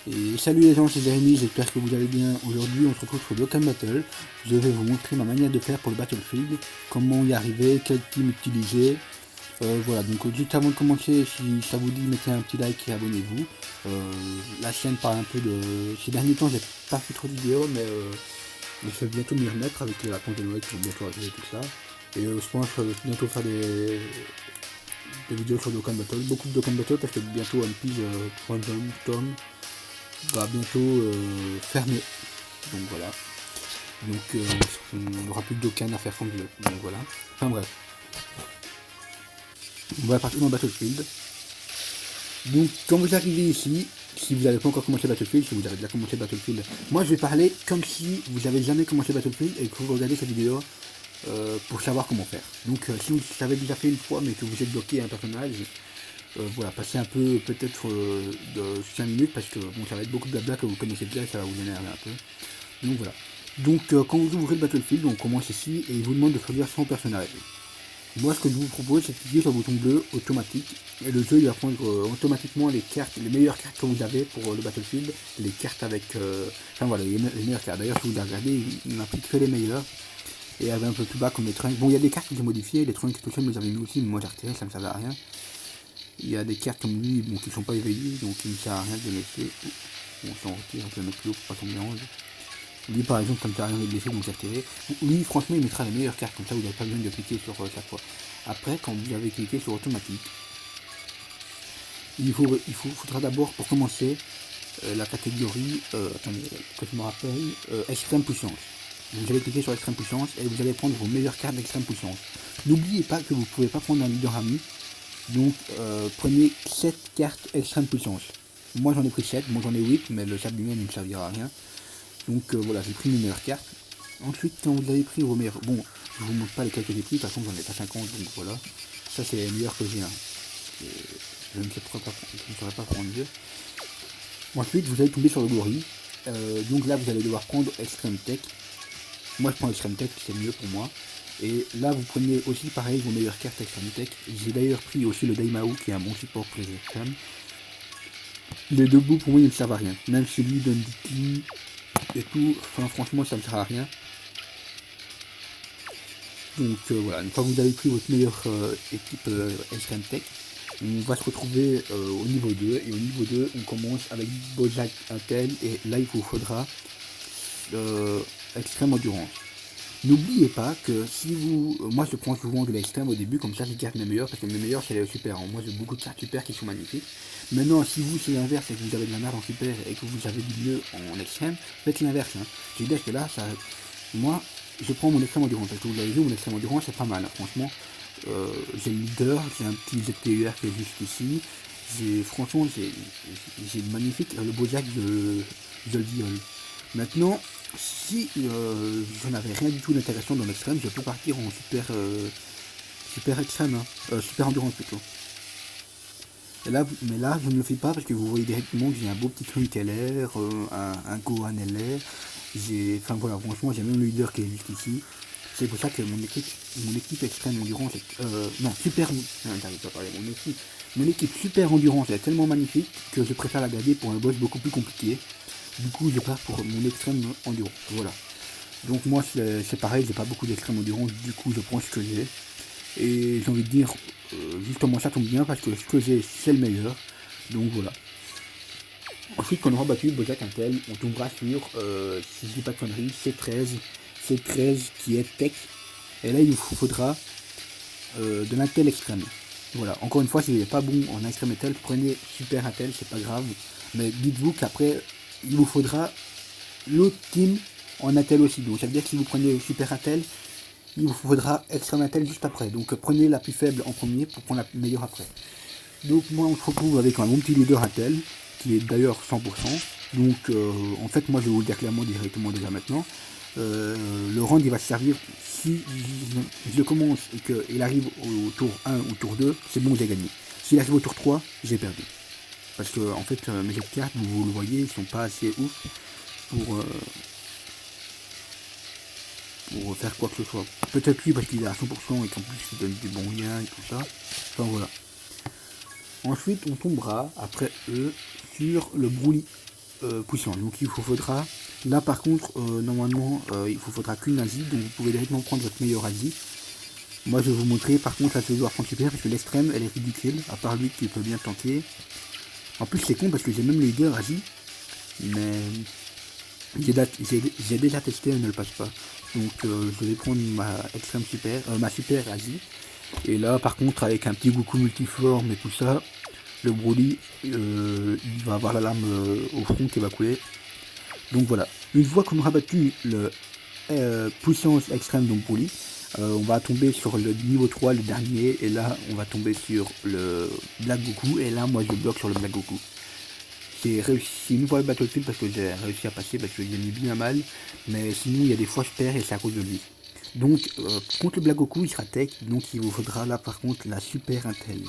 Et salut les gens, c'est Jérémy, j'espère que vous allez bien. Aujourd'hui on se retrouve sur Dokkan Battle. Je vais vous montrer ma manière de faire pour le Battlefield, comment y arriver, quel team utiliser. Voilà, donc juste avant de commencer, si ça vous dit, mettez un petit like et abonnez-vous. La chaîne parle un peu de... Ces derniers temps j'ai pas fait trop de vidéos, mais je vais bientôt m'y remettre avec les vacances de Noël qui vont bientôt arriver et tout ça. Et je pense bientôt faire des vidéos sur Dokkan Battle, beaucoup de Dokkan Battle parce que bientôt One Piece, Quantum, Tom va bientôt fermer. Donc voilà. Donc on n'aura plus de Dokkan à faire comme je veux. Donc voilà. Enfin bref. On va partir dans Battlefield. Donc quand vous arrivez ici, si vous n'avez pas encore commencé Battlefield, si vous avez déjà commencé Battlefield, moi je vais parler comme si vous n'avez jamais commencé Battlefield et que vous regardez cette vidéo pour savoir comment faire. Donc si vous l'avez déjà fait une fois mais que vous êtes bloqué à un personnage, voilà, passez un peu peut-être de 5 minutes parce que bon, ça va être beaucoup de blabla que vous connaissez déjà, ça va vous énerver un peu. Donc voilà. Donc quand vous ouvrez le Battlefield, on commence ici et il vous demande de choisir son personnage. Moi ce que je vous propose c'est de cliquer sur le bouton bleu automatique et le jeu il va prendre automatiquement les cartes, les meilleures cartes que vous avez pour le Battlefield, les cartes avec... enfin voilà, les meilleures cartes. D'ailleurs si vous regardez, il m'a pris que les meilleures. Et il y avait un peu plus bas comme les trunks. Bon il y a des cartes qui sont modifiées, les trunks tout ça nous avait mis aussi, mais moi j'ai retiré, ça ne me servait à rien. Il y a des cartes comme lui bon, qui ne sont pas éveillées, donc il ne sert à rien de les laisser. Bon, si on retire, on peut le mettre plus haut pour pas tomber en haut. Lui par exemple, comme ça rien de blessé, donc j'ai retiré. Lui franchement il mettra les meilleures cartes, comme ça vous n'avez pas besoin de cliquer sur chaque fois. Après, quand vous avez cliqué sur automatique, faudra d'abord pour commencer la catégorie, attendez, que je me rappelle, extrême puissance. Vous allez cliquer sur extrême puissance et vous allez prendre vos meilleures cartes d'extrême puissance. N'oubliez pas que vous ne pouvez pas prendre un leader ami, donc prenez 7 cartes extrême puissance. Moi j'en ai pris 7, moi j'en ai 8, mais le sable lui-même il ne servira à rien. Donc voilà, j'ai pris mes meilleures cartes. Ensuite, quand vous avez pris vos meilleures... Bon, je vous montre pas lesquelles que j'ai pris, de toute façon j'en ai pas 50, donc voilà. Ça c'est les meilleurs que j'ai. Je ne saurais pas prendre mieux. Ensuite, vous allez tomber sur le gorille. Donc là, vous allez devoir prendre Extreme Tech. Moi je prends Extreme Tech, c'est mieux pour moi. Et là, vous prenez aussi pareil vos meilleures cartes Extreme Tech. J'ai d'ailleurs pris aussi le Daimao qui est un bon support pour les extrêmes. Les deux bouts pour moi ils ne servent à rien. Même celui d'Undiki et tout, enfin franchement ça ne sert à rien. Donc voilà, une fois que vous avez pris votre meilleure équipe Extreme Tech, on va se retrouver au niveau 2. Et au niveau 2, on commence avec Bojack Intel. Et là il vous faudra Extrême Endurance. N'oubliez pas que si vous... moi je prends souvent de l'extrême au début, comme ça je garde mes meilleurs, parce que mes meilleurs c'est les super. Moi j'ai beaucoup de cartes super qui sont magnifiques. Maintenant si vous c'est l'inverse et que vous avez de la merde en super et que vous avez du mieux en extrême, faites l'inverse. Hein. Je veux dire que là, ça... moi je prends mon extrême endurance, parce que vous l'avez vu, mon extrême endurance c'est pas mal, hein. Franchement. J'ai le leader, j'ai un petit ZTUR qui est juste ici. Franchement j'ai magnifique, le Bojack de viol. Maintenant, si je n'avais rien du tout d'intéressant dans l'extrême, je peux partir en super extrême, hein. Super endurance plutôt. Et là, mais là, je ne le fais pas parce que vous voyez directement que j'ai un beau petit truc LR, un Gohan LR. Enfin voilà, franchement, j'ai même le leader qui est juste ici. C'est pour ça que mon équipe extrême endurance, non, super, j'arrive pas à parler, mon équipe super endurance est tellement magnifique que je préfère la garder pour un boss beaucoup plus compliqué. Du coup, je pars pour mon extrême endurance. Voilà. Donc moi, c'est pareil, j'ai pas beaucoup d'extrême endurance. Du coup, je prends ce que j'ai. Et j'ai envie de dire, justement, ça tombe bien parce que ce que j'ai, c'est le meilleur. Donc voilà. Ensuite, quand on aura battu Bojack Intel, on tombera sur, si je dis pas de conneries, C13 qui est Tech. Et là, il vous faudra de l'Intel extrême. Voilà, encore une fois, si vous n'êtes pas bon en extrême Intel, prenez Super Intel, c'est pas grave. Mais dites-vous qu'après, il vous faudra l'autre team en Intel aussi. Donc ça veut dire que si vous prenez Super Intel, il vous faudra Extreme Intel juste après. Donc prenez la plus faible en premier pour prendre la meilleure après. Donc moi on se retrouve avec un bon petit leader Intel, qui est d'ailleurs 100%. Donc en fait moi je vais vous le dire clairement directement déjà maintenant. Le round il va se servir si je le commence et qu'il arrive au tour 1 ou tour 2, c'est bon j'ai gagné. S'il arrive au tour 3, j'ai perdu. Parce que en fait mes autres cartes, vous le voyez, ils sont pas assez ouf pour faire quoi que ce soit. Peut-être lui parce qu'il est à 100% et qu'en plus il donne des bons liens et tout ça. Enfin voilà. Ensuite on tombera après eux sur le Broly. puissance. Donc il vous faudra, là par contre, normalement, il vous faudra qu'une Asie, donc vous pouvez directement prendre votre meilleure Asie. Moi je vais vous montrer, par contre là je vais devoir prendre super parce que l'extrême elle est ridicule, à part lui qui peut bien tanker. En plus c'est con parce que j'ai même le leader Asie, mais j'ai déjà testé, elle ne le passe pas. Donc je vais prendre ma extrême super, ma super Asie. Et là par contre avec un petit Goku multiforme et tout ça, le Broly il va avoir la lame au front qui va couler. Donc voilà, une fois qu'on aura battu le puissance extrême donc Broly, on va tomber sur le niveau 3, le dernier, et là on va tomber sur le Black Goku, et là moi je bloque sur le Black Goku. J'ai réussi une fois le Battlefield parce que j'ai réussi à passer, parce que j'ai mis bien mal, mais sinon il y a des fois je perds et c'est à cause de lui. Donc contre le Black Goku il sera tech, donc il vous faudra là par contre la Super Intel.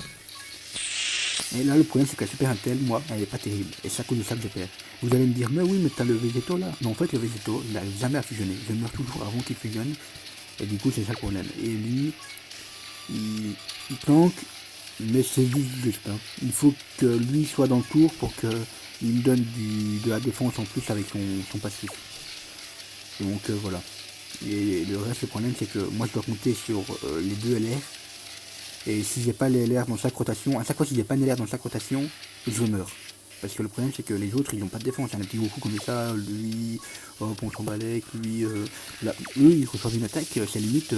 Et là le problème c'est que la Super Intel, moi, elle est pas terrible, et c'est à cause de ça que je perds. Vous allez me dire, mais oui mais t'as le Végéto là. Non en fait le Végéto, il n'arrive jamais à fusionner, je meurs toujours avant qu'il fusionne. Et du coup, c'est ça le problème. Et lui, il tank, mais c'est juste. Hein. Il faut que lui soit dans le tour pour qu'il me donne de la défense en plus avec son passif. Donc voilà. Et le reste, le problème, c'est que moi, je dois compter sur les deux LR. Et si j'ai pas les LR dans chaque rotation, à chaque fois, si j'ai pas une LR dans chaque rotation, je meurs. Parce que le problème, c'est que les autres, ils n'ont pas de défense. Il y a un petit Goku comme ça, lui, hop, on s'en balèque, lui, là, eux, ils reçoivent une attaque, c'est limite,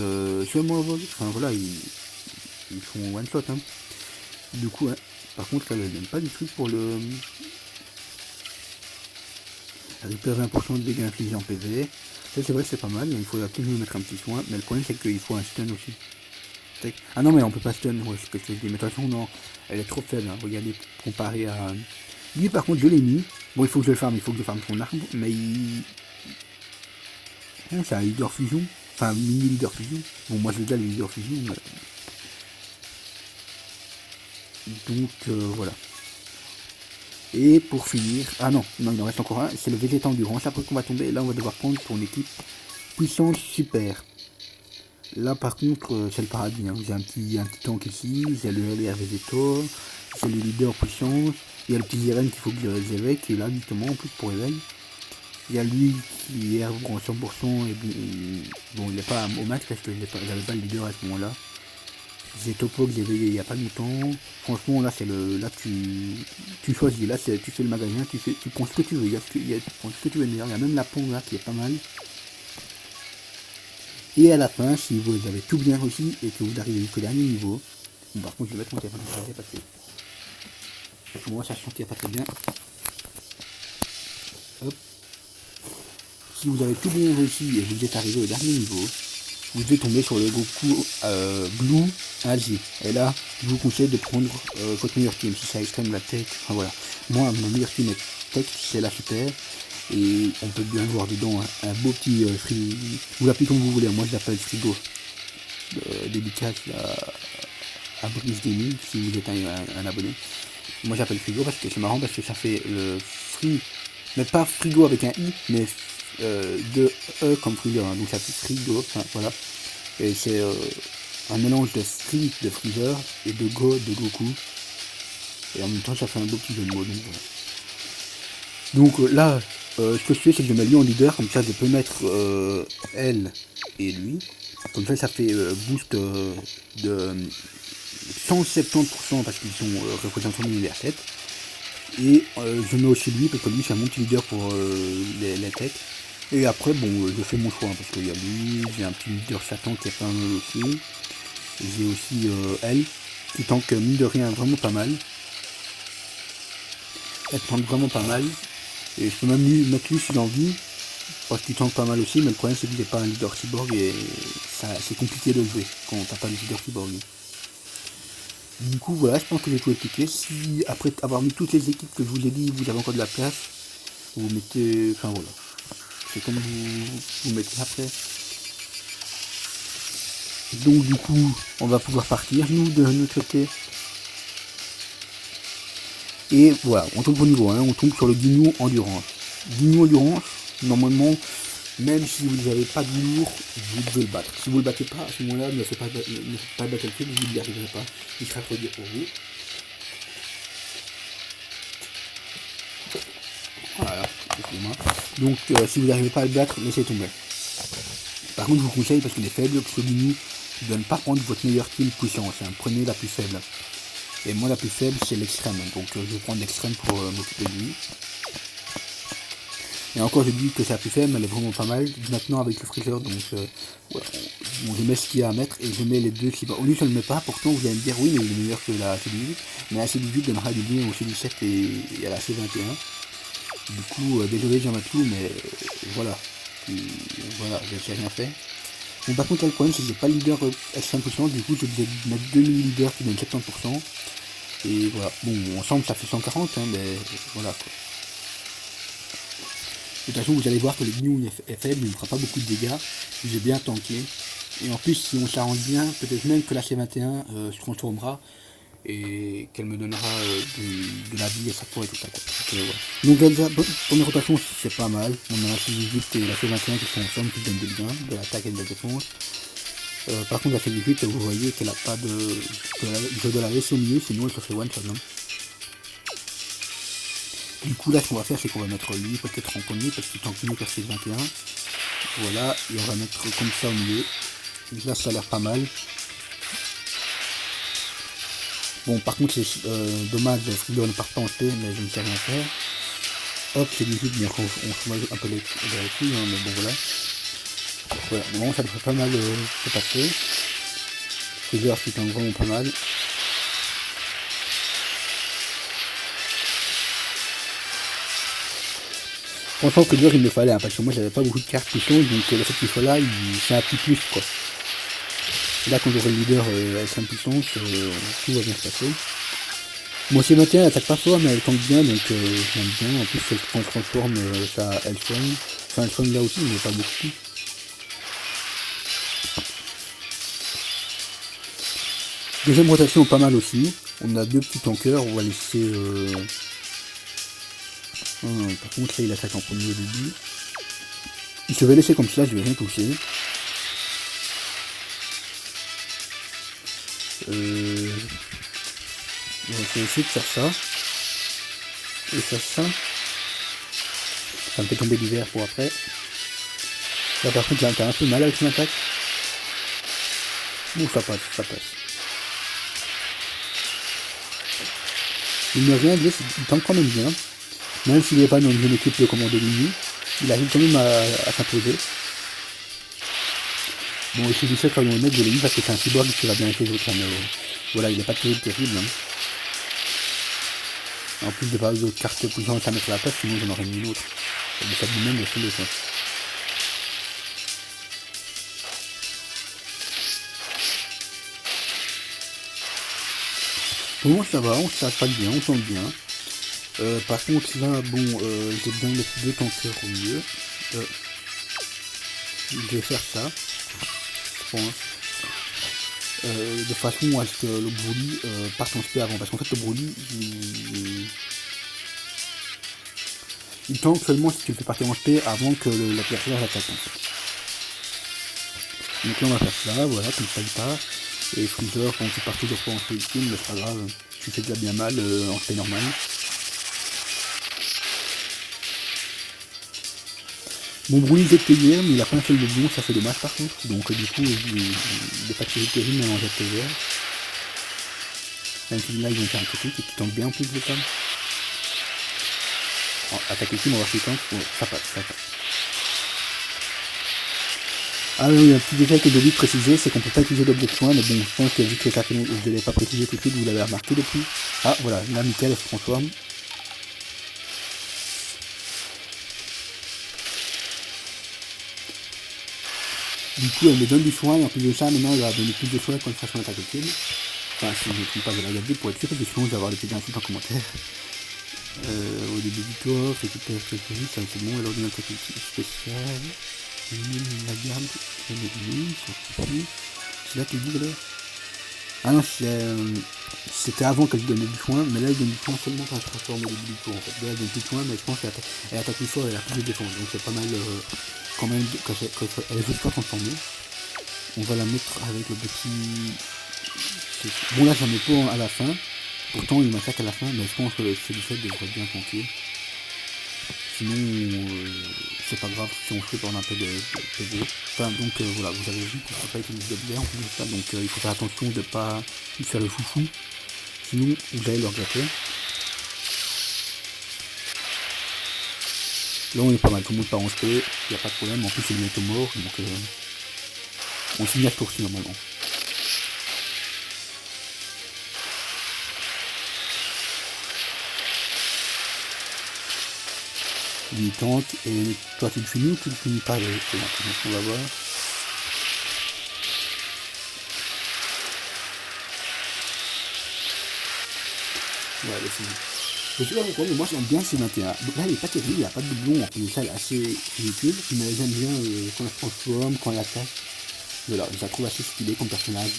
seulement vol. Enfin, voilà, ils font one shot, hein. Du coup, hein, par contre, là, je donne pas du truc pour le... Reaper 20% de dégâts infligés en PV. Ça, c'est vrai que c'est pas mal, mais il faut absolument mettre un petit soin. Mais le problème, c'est qu'il faut un stun aussi. Ah non, mais on peut pas stun, ouais, c'est ce que je te dis. Mais de toute façon, non, elle est trop faible, hein. Regardez, comparé à... Lui par contre je l'ai mis. Bon il faut que je le farme, son arbre, mais il... c'est un leader fusion. Enfin mini leader fusion. Bon moi j'ai déjà le leader fusion. Mais... Donc voilà. Et pour finir... Ah non, il en reste encore un, c'est le Vegeta Endurance. Après qu'on va tomber, là on va devoir prendre pour une équipe puissance super. Là par contre c'est le paradis, hein. J'ai un petit tank ici, j'ai le LR Vegeto, j'ai le leader puissance. Il y a le petit Ziren qu'il faut que je éveille, qui est là justement en plus pour éveil. Il y a lui qui est en 100% et bon il n'est pas au max parce que j'avais pas le leader à ce moment là. J'ai Topo que j'ai éveillé il n'y a pas longtemps. Franchement là c'est le. Là tu choisis, là tu fais le magasin, tu prends ce que tu veux, tu prends ce que tu veux de meilleur. Il y a même la pompe là qui est pas mal. Et à la fin, si vous avez tout bien réussi et que vous arrivez jusqu'au dernier niveau, bon, par contre je vais mettre mon téléphone parce que moi ça chantait pas très bien. Hop. Si vous avez tout bien réussi et vous êtes arrivé au dernier niveau, vous devez tomber sur le Goku Blue Asie. Et là, je vous conseille de prendre votre meilleur team. Si ça extrême la tech, enfin voilà. Moi, mon meilleur team est tech, c'est la super. Et on peut bien voir dedans un beau petit free. Vous l'appelez comme vous voulez, moi je l'appelle frigo. Dédicace à Brice Gaming, si vous êtes un abonné. Moi j'appelle frigo parce que c'est marrant parce que ça fait le free, mais pas frigo avec un i, mais de E comme Freezer, hein. Donc ça fait frigo, enfin voilà. Et c'est un mélange de free de Freezer et de Go de Goku. Et en même temps ça fait un beau petit jeu de mots. Donc là, ce que je fais c'est que je mets lui en leader, comme ça je peux mettre elle et lui. Comme ça fait boost de 170% parce qu'ils sont représentés en univers 7. Et je mets aussi lui parce que lui c'est un bon petit leader pour les techs. Et après bon je fais mon choix hein, parce qu'il y a lui, j'ai un petit leader Satan qui est pas mal aussi. J'ai aussi elle qui tank mine de rien vraiment pas mal. Elle tank vraiment pas mal. Et je peux même lui mettre lui si j'ai envie. Parce qu'il tank pas mal aussi, mais le problème c'est qu'il n'est pas un leader cyborg et c'est compliqué de jouer quand t'as pas de leader cyborg. Du coup voilà, je pense que j'ai tout expliqué. Si après avoir mis toutes les équipes que je vous ai dit, vous avez encore de la place, vous mettez. Enfin voilà. C'est comme vous mettez après. Donc du coup, on va pouvoir partir, nous, de notre côté. Et voilà, on tombe au niveau 1, on tombe sur le Ginyu Endurance. Ginyu Endurance, normalement, même si vous n'avez pas de lourd, vous devez le battre. Si vous ne le battez pas, à ce moment-là, ne faites pas Battlefield, vous n'y arriverez pas. Il sera trop dur pour vous. Voilà. format. Donc si vous n'arrivez pas à le battre, laissez tomber. Par contre je vous conseille, parce qu'il est faible, que celui de ne pas prendre votre meilleure team puissance, hein. Prenez la plus faible. Et moi la plus faible c'est l'extrême, donc je vais prendre l'extrême pour m'occuper de lui. Et encore je dis que c'est la plus faible, mais elle est vraiment pas mal. Maintenant avec le freezer, donc voilà, bon, je mets ce qu'il y a à mettre et je mets les deux qui... Au lieu je ne le mets pas, pourtant vous allez me dire oui mais il est meilleur que la C18. Mais la C18 donnera du bien au C17 et à la C21. Du coup, désolé j'en ai tout, mais voilà. Voilà, j'ai rien fait. Bon par contre là, le problème c'est que j'ai pas le leader extrême puissance, du coup je vais mettre 2 mini-leaders qui donnent 70%. Et voilà, bon ensemble ça fait 140, hein, mais voilà quoi. De toute façon vous allez voir que le Gnou est faible, il ne fera pas beaucoup de dégâts, j'ai bien tanké. Et en plus si on s'arrange bien, peut-être même que la C21 se transformera et qu'elle me donnera de la vie à chaque fois et tout ça quoi. Donc déjà, première rotation c'est pas mal, on a la C18 et la C21 qui sont ensemble, qui donnent des gains, de l'attaque et de la défense. Par contre la C18 vous voyez qu'elle a pas de... je dois la laisser au milieu sinon elle se fait one shot. Du coup là ce qu'on va faire c'est qu'on va mettre lui peut-être en premier parce qu'il tank mieux que C21. Voilà, et on va mettre comme ça au milieu. Là ça a l'air pas mal. Bon par contre c'est dommage, Freezer ne part pas en P mais je ne sais rien faire. Hop c'est du bien qu'on se met un peu les couilles, hein, mais bon voilà. Voilà, bon ça devrait pas mal se passer. Freezer qui tank vraiment pas mal. Franchement que dur il me fallait, hein, parce que moi j'avais pas beaucoup de cartes puissantes, donc le fait qu'il soit là, c'est un petit plus quoi. Et là quand j'aurai le leader avec 5 puissance, tout va bien se passer. Moi C21 elle attaque pas fort mais elle tank bien, donc j'aime bien. En plus quand elle se transforme, ça elle soigne. Enfin elle soigne là aussi mais pas beaucoup. Deuxième rotation pas mal aussi. On a deux petits tankers, on va laisser... par contre là il attaque en premier au début. Je vais laisser comme ça, je vais rien toucher. On va essayer de faire ça. Et faire ça. Ça me fait tomber du verre pour après. Là par contre là t'as un peu mal avec son attaque. Bon ça passe, ça passe. Il me rien dit, il tank quand même bien. Même s'il n'est pas dans une équipe de commando Lini, il arrive quand même à s'imposer. Bon, ici du 7 quand on est de Lini parce que c'est un cyborg qui va bien avec les autres, mais voilà, il n'est pas terrible. Hein. En plus de pas d'autres cartes puissantes à mettre à la place, sinon j'en aurais mis une autre. Et ça lui même de filer quoi. Pour moi ça va, on s'attaque bien, on tente bien. Par contre là, bon, j'ai besoin de mettre deux tankers au milieu. Je vais faire ça, je pense. De façon à ce que le Broly parte en SP avant. Parce qu'en fait le Broly, il tank seulement si tu le fais partir en SP avant que l'adversaire l'attaque en fait. Donc là on va faire ça, voilà, comme ça il part. Et Freezer, quand tu pars toujours pas en SP ultime, c'est pas grave, tu fais déjà bien mal en SP normal. Mon Broly est payé, mais il a pas un seul de bon, ça fait dommage par contre. Donc du coup, il n'est pas terrible même en jet PVR. Même si là ils vont faire un critique et qui tente bien en plus de ça. Attaque ici, on va voir si tente. Ouais, ça passe, ça passe. Ah oui, un petit détail que j'ai oublié de préciser, c'est qu'on peut pas utiliser d'objet de soin, mais bon, je pense que vu que ça fait longtemps, je ne l'avais pas précisé tout de suite, vous l'avez remarqué depuis. Ah voilà, là Mickaël elle se transforme. Du coup, elle me donne du soin, et en plus de ça, maintenant, elle va donner plus de soin quand elle fera son attaque ultime. Enfin, si je ne me trompe pas, je vais la regarder pour être sûr, parce que sinon, je vais avoir des petits insultes en commentaire. Au début du tour, récupère quelques vies, ça c'est bon, alors d'une attaque ultime spéciale. La garde, c'est là qu'elle dit là. Ah non, c'était avant qu'elle donnait du soin, mais là elle donne du soin seulement quand elle se transforme au début du tour en fait. Là elle donne plus de soin, mais je pense qu'elle attaque plus fort et elle a plus de défense, donc c'est pas mal quand même quand elle est juste pas transformée. On va la mettre avec le petit... Bon là j'en ai pas à la fin, pourtant il m'attaque à la fin, mais je pense que le C17 devrait bien tanker. Sinon, c'est pas grave si on fait pendant un peu de PV. Enfin, donc voilà, vous avez vu qu'on ne peut pas utiliser de blé en plus de ça, donc il faut faire attention de ne pas faire le foufou. Sinon, vous allez le regretter. Là, on est pas mal, tout le monde part en SP, il n'y a pas de problème. En plus, il est bientôt mort, donc on finit à ce tour-ci normalement. Il tente, et toi tu le finis ou tu le finis pas, on va voir. Ouais, il est fini. Je sais pas pourquoi, mais moi j'aime bien ces 21. Donc là il est pas terrible, il n'y a pas de doublon, en plus de ça il est assez ridicule, mais j'aime bien quand elle se transforme, quand elle attaque. Voilà, je la trouve assez stylée comme personnage.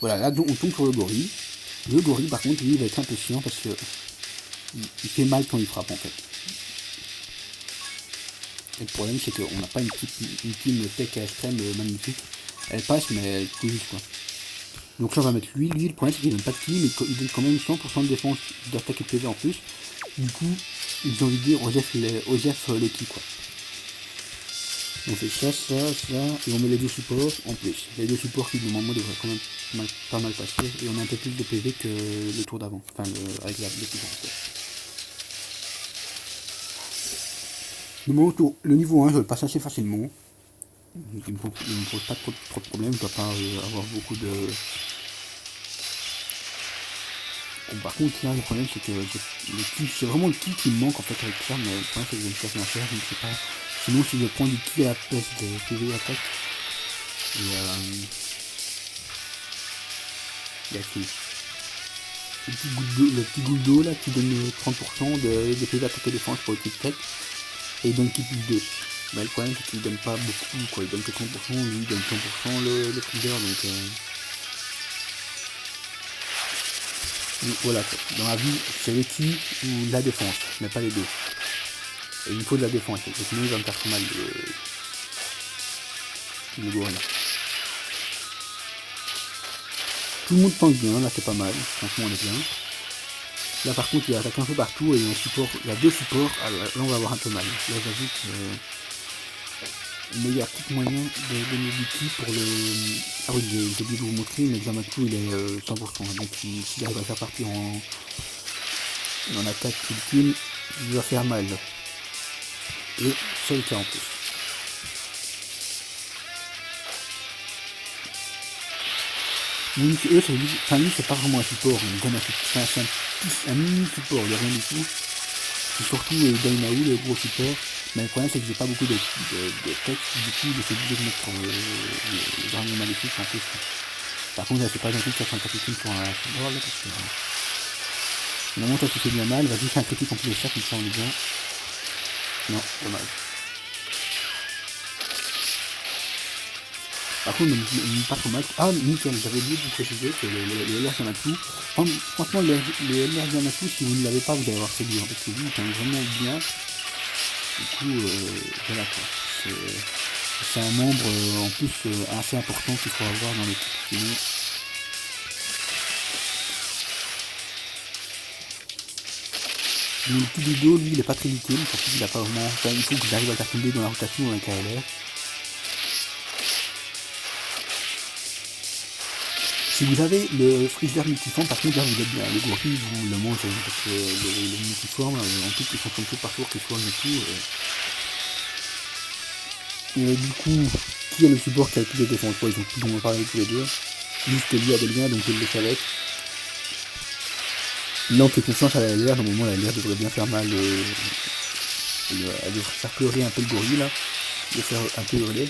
Voilà, là on tombe sur le gorille. Le gorille par contre lui il va être un peu chiant parce que il fait mal quand il frappe en fait. Et le problème c'est qu'on n'a pas une team tech extrême magnifique. Elle passe mais elle touche quoi. Donc là on va mettre lui, le problème c'est qu'il donne pas de ki, mais il donne quand même 100% de défense d'attaque et de PV en plus. Du coup, ils ont envie de dire Osef le ki quoi. On fait ça, et on met les deux supports en plus. Les deux supports qui normalement devraient quand même pas mal passer, et on a un peu plus de PV que le tour d'avant, enfin avec la puissance. Le niveau 1 je le passe assez facilement. Il me pose pas trop de problèmes, je dois pas avoir beaucoup de... Bon, par contre là le problème c'est que c'est vraiment le ki qui me manque en fait avec ça, mais le problème c'est que je ne sais rien faire, je ne sais pas. Sinon si je prends du ki à la place de PV attaque, il y a qui le petit goutte d'eau là qui donne 30% de PV attaque et défense pour le tic tac, et il donne ki plus 2. Mais le problème c'est qu'il donne pas beaucoup quoi, il donne que 30%, lui il donne 100% le freezer, donc voilà quoi. Dans la vie c'est le ki ou la défense, mais pas les deux. Et il me faut de la défense, parce que sinon il va me faire trop mal le gorille. Tout le monde pense bien, là c'est pas mal, franchement on est bien. Là par contre il attaque un peu partout et il y a un support, il y a deux supports, alors là on va avoir un peu mal. Là j'avoue que... mais il y a peut-être moyen de donner du ki pour le... Ah oui, j'ai oublié de vous montrer, mais Xamaku il est 100%, donc s'il arrive à faire partir en attaque ultime, il va faire mal. Et c'est le cas en plus. Donc eux, c'est pas vraiment un support, c'est un mini support, il n'y a rien du tout. C'est surtout Dainaou, le gros support. Mais le problème c'est que j'ai pas beaucoup de texte, du coup je suis obligé de mettre le dragon maléfique en plus. Par contre, c'est pas gentil de faire un critique pour un support là, parce que... Normalement toi tu fais bien mal, vas-y fais un critique en plus de ça, comme ça on est bien. Non, dommage. Par contre, pas trop mal. Ah, nickel, j'avais oublié de vous préciser que le LR Yamaku, franchement, le LR Yamaku, si vous ne l'avez pas, vous allez avoir très dur, parce que lui, il est vraiment bien. Du coup, voilà quoi. C'est un membre, en plus, assez important qu'il faut avoir dans l'équipe. Sinon... Le petit Ludo, lui, il est pas très utile, parce qu'il a pas vraiment... Enfin, il faut que j'arrive à le faire tomber dans la rotation avec un LR. Si vous avez le freezer multiforme, par contre là vous êtes bien, le gorille vous le mangez, parce que le multiforme, en tout ils sont comme tout par jour qui forment et tout. Et du coup, qui a le support qui a le plus de défense? Ils ont plus ou moins parlé tous les deux. Juste lui a des liens, donc je le laisse avec. Là on fait confiance à la LR, normalement la LR devrait bien faire mal, elle devrait faire pleurer un peu le gorille là, le faire un peu hurler.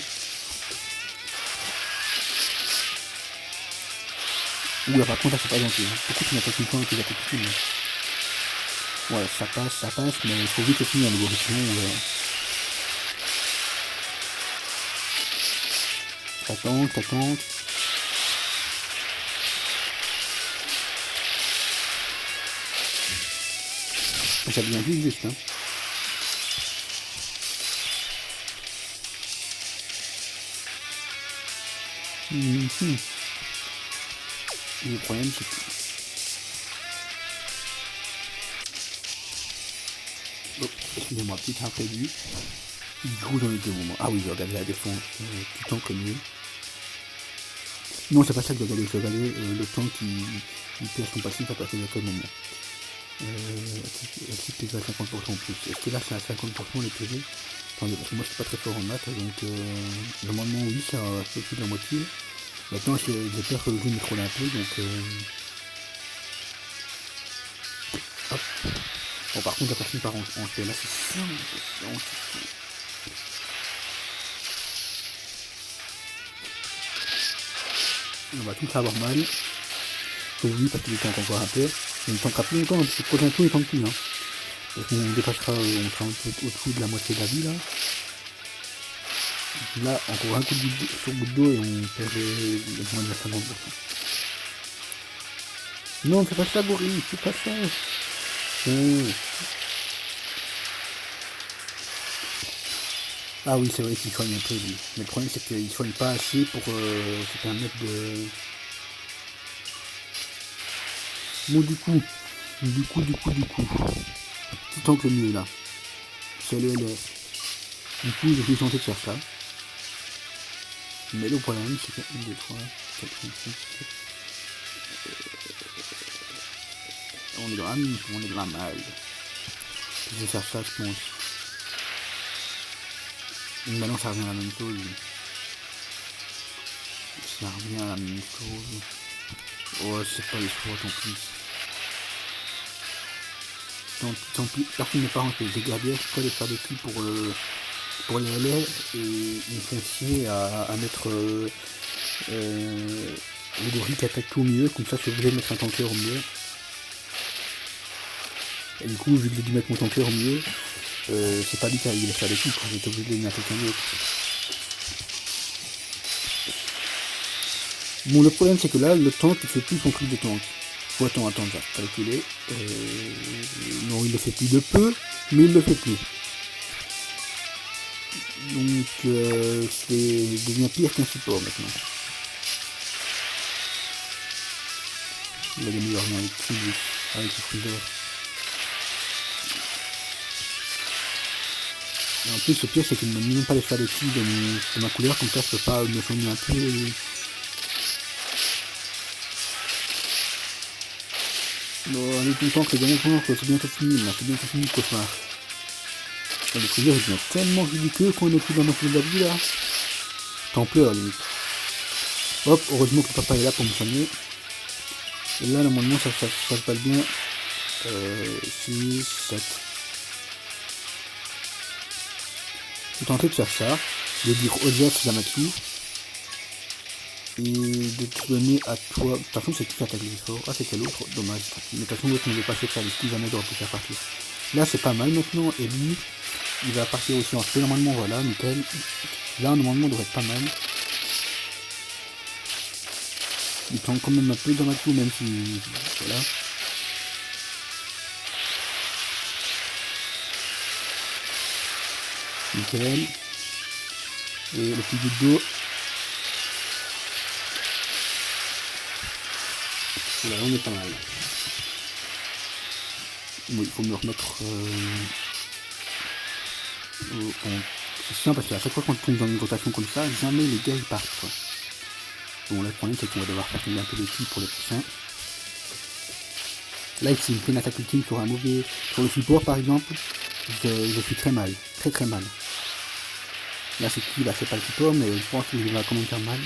Ouh là par contre là c'est pas gentil, hein. Pourquoi tu n'attaques une fois avec les attaques utiles? Ouais ça passe, mais il faut vite le finir le gorille, sinon T'attends. J'avais bien vu juste, hein. Mhm. Et le problème c'est que... Oh, excusez-moi, petit imprévu. Il joue dans les deux moments. Ah oui, je regardais la défense tout le temps comme mieux. Non, c'est pas ça que je regardais. Je regardais le temps qu'il perd son passif à partir de quel moment. Est-ce que c'est à 50% plus? Est-ce que là c'est à 50% les PV? Attendez, parce que moi je suis pas très fort en maths, donc normalement oui, c'est un peu plus de la moitié. Maintenant j'ai peur que le jeu me troll un peu, donc hop. Bon, par contre la personne part en fait, là c'est chiant, c'est chiant. On va tous avoir mal. Sauf lui parce qu'il tank encore un peu. Mais il tankera plus longtemps, parce que le prochain tour il tank plus. Hein. Parce qu'on dépassera, on sera un peu au-dessous de la moitié de la vie là. Là, encore un coup de sur bout de dos et on perd le moins de 50%. Non, c'est pas ça, Boris, c'est pas ça. Ah oui, c'est vrai qu'il soigne un peu lui. Mais le problème c'est qu'il soigne pas assez pour se permettre de... Bon, du coup, qui tank le mieux là? C'est le LR. Du coup, je suis tenté de faire ça. Mais le problème, c'est que 1, 2, 3, 4, 5, 6, 7... On est dans la mine, on est dans la mal. Je vais faire ça, je pense. Maintenant, ça revient à la même chose. Ça revient à la même chose. Oh, c'est pas les choix, tant pis. Tant pis, personne ne part en fait. J'ai gardé exprès de faire des coups pour les LR et ils font chier à mettre le gorille qui attaque tout au milieu, comme ça je suis obligé de mettre un tanker au milieu. Et du coup, vu que j'ai dû mettre mon tanker au milieu, c'est pas lui qui arrive à faire des coups, j'étais obligé de le mettre à quelqu'un d'autre. Bon, le problème c'est que là, le tank il fait plus son truc de tank. Faut attendre, j'ai calculé. Non, il le fait plus de peu, mais il le fait plus. Donc, devient pire qu'un support maintenant. Il a des meilleurs mains avec tout, avec le freezer. Et en plus, le pire, c'est qu'il ne me met même pas les faire de qui de ma couleur, comme ça je peux pas me soigner un peu. Bon, allez, content que les derniers que c'est bientôt fini, là, c'est bientôt fini le cauchemar. Le freezer, il devient tellement ridicule qu'on est plus dans ma de la vie là. T'en pleures, à la limite. Hop, heureusement que le papa est là pour me soigner. Et là, normalement, ça se passe bien. 6, 7. J'ai tenté de faire ça, de dire Odiax Zamatsu, et de te donner à toi. De toute façon, c'est qui qui attaque les efforts? Ah, c'était l'autre, dommage. Mais de toute façon, l'autre ne veut pas se faire, si jamais j'aurais pu faire partir. Là, c'est pas mal maintenant, et lui, il va partir aussi en spé. Normalement, voilà, nickel. Là, normalement, on devrait être pas mal. Il tente quand même un peu dans ma tour, même si... Voilà. Nickel. Et le petit goutte d'eau. Là, on est pas mal. Bon, il faut me remettre... C'est chiant parce qu'à chaque fois qu'on tombe dans une rotation comme ça, jamais les gars ils partent quoi. Bon là le problème c'est qu'on va devoir faire tomber un peu de ki pour les prochains. Là si il me fait une attaque ultime sur un mauvais. Sur le support par exemple, je suis très mal. Très mal. Là c'est qui? Là c'est pas le support mais je pense qu'il va quand même faire mal.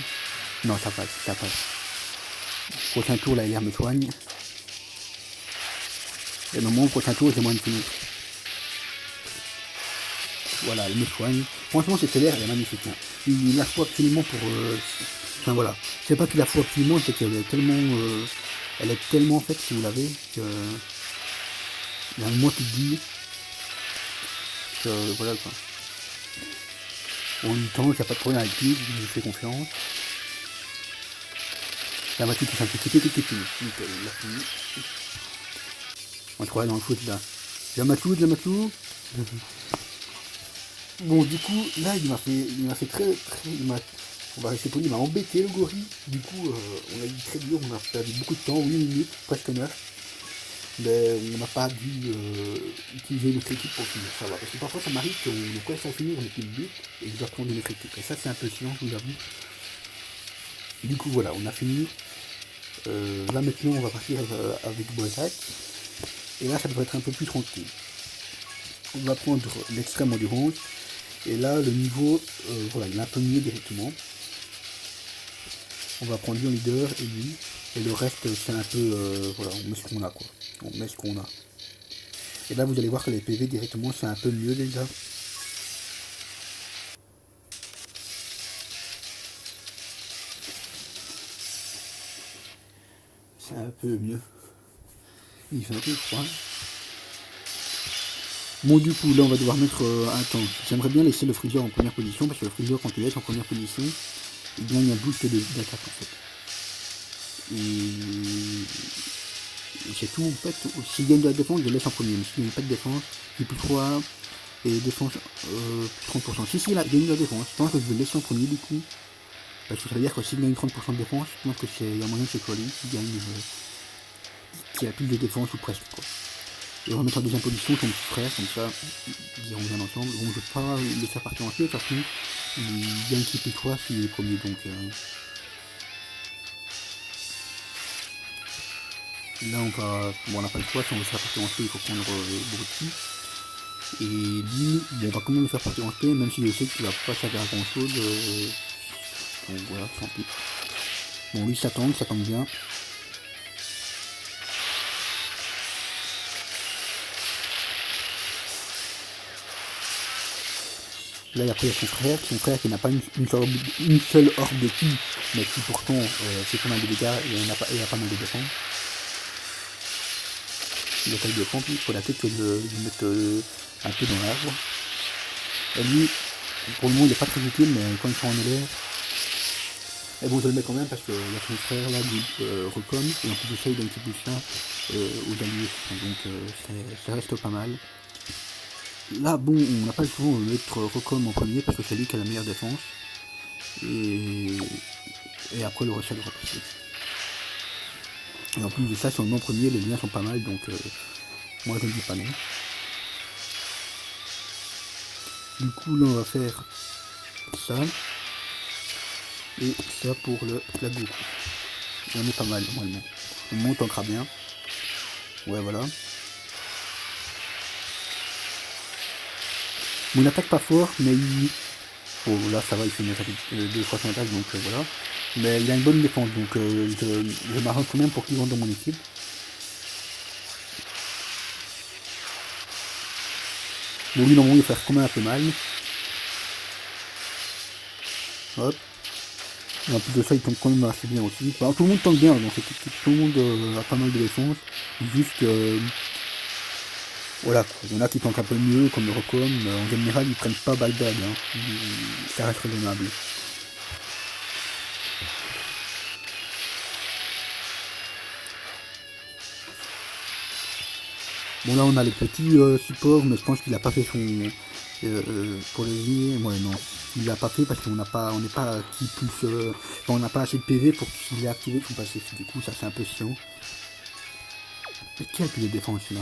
Non ça passe. Prochain tour là il me soigne. Et normalement au prochain tour j'ai moins de finir. Voilà, elle me soigne. Franchement, cette LR, elle est magnifique. Hein. Il la faut absolument pour... Enfin voilà. C'est pas qu'il la faut absolument, c'est qu'elle est tellement... Elle est tellement faite, si vous l'avez, que... Il y a un mois qui dit... Que voilà quoi. On lui tend, il n'y a pas de problème avec lui, je lui fais confiance. La voiture qui s'est fini. Nickel, il a fini. On se croirait dans le foot là. Yamatou. Bon, du coup, là, il m'a fait très... On va rester poli, il m'a embêté le gorille. Du coup, on a eu très dur, on a perdu beaucoup de temps, 8 minutes, presque 9. Mais on n'a pas dû utiliser notre équipe pour finir, ça va. Parce que parfois ça m'arrive qu'on commence à finir, on est plus le but, et je dois prendre notre équipe. Et ça c'est un peu chiant, je vous avoue. Du coup voilà, on a fini. Là maintenant on va partir avec Boisac. Et là ça devrait être un peu plus tranquille. On va prendre l'extrême endurance. Et là le niveau, voilà, il est un peu mieux directement. On va prendre lui en leader et lui. Et le reste c'est un peu, voilà, on met ce qu'on a quoi. On met ce qu'on a. Et là vous allez voir que les PV directement c'est un peu mieux déjà. C'est un peu mieux. Il fait un peu froid. Bon du coup là on va devoir mettre un temps. J'aimerais bien laisser le freezer en première position parce que le freezer quand tu le laisses en première position, il gagne un boost d'attaque en fait. Et c'est tout en fait. S'il gagne de la défense, je le laisse en premier. Mais s'il gagne pas de défense, j'ai plus 3 et défense plus 30%. Si là, il gagne de la défense, je pense que je vais le laisser en premier du coup. Parce que ça veut dire que s'il gagne 30% de défense, je pense que c'est y a moyen que c'est soit lui qui gagne qui a plus de défense ou presque quoi. Et on va mettre en deuxième position son petit frère, comme ça, ils iront bien ensemble. Bon, je ne vais pas le faire partir en pied, de toute façon, il gagne qui plus 3 s'il est premier, donc... Là, on va... Bon, on n'a pas le choix, si on veut faire partir en pied, il faut prendre Brutti. Et lui, bon, on va quand même le faire partir en pied, même si je sais qu'il va pas servir à grand chose. Donc voilà, tant pis. Bon, lui, ça tombe bien. Là, après, il y a son frère qui n'a pas une seule orbe de ki, mais qui pourtant fait pas mal de dégâts et il a pas mal de défense. Il a pas de défense, il faut la tête que je mette un peu dans l'arbre. Et lui, pour le moment, il n'est pas très utile, mais quand il sera en élève. Et bon, je le mets quand même parce qu'il y a son frère là, Recom, et en plus de ça, il donne un petit plus ça aux alliés. Donc, ça reste pas mal. Là, bon, on n'a pas le choix de mettre Recom en premier parce que c'est lui qui a la meilleure défense. Et après, le reste, ça devrait passer. Et en plus de ça, si on le met en premier, les liens sont pas mal, donc moi je ne dis pas non. Du coup, là, on va faire ça. Et ça pour la Goku. Et on est pas mal, normalement. On monte encore bien. Ouais, voilà. Bon, il n'attaque pas fort, mais il... Oh, là, ça va, il fait une attaque de 300 attaques, donc voilà. Mais il a une bonne défense, donc je m'arrange quand même pour qu'il rentre dans mon équipe. Bon, lui, normalement, il va faire quand même un peu mal. Hop. Et en plus de ça, il tombe quand même assez bien aussi. Enfin, tout le monde tombe bien dans cette équipe. Tout le monde a pas mal de défense. Juste... voilà, il y en a qui tankent un peu mieux, comme le Recom. En général, ils prennent pas Bagdad. Hein. Ça reste raisonnable. Bon là on a les petits supports, mais je pense qu'il a pas fait son pour les lier. Ouais non, il l'a pas fait parce qu'on n'a pas, on n'est pas acquis plus, enfin, on n'a pas assez de PV pour qu'il ait activé son passif. Du coup ça c'est un peu chiant. Mais qui a plus de défense là?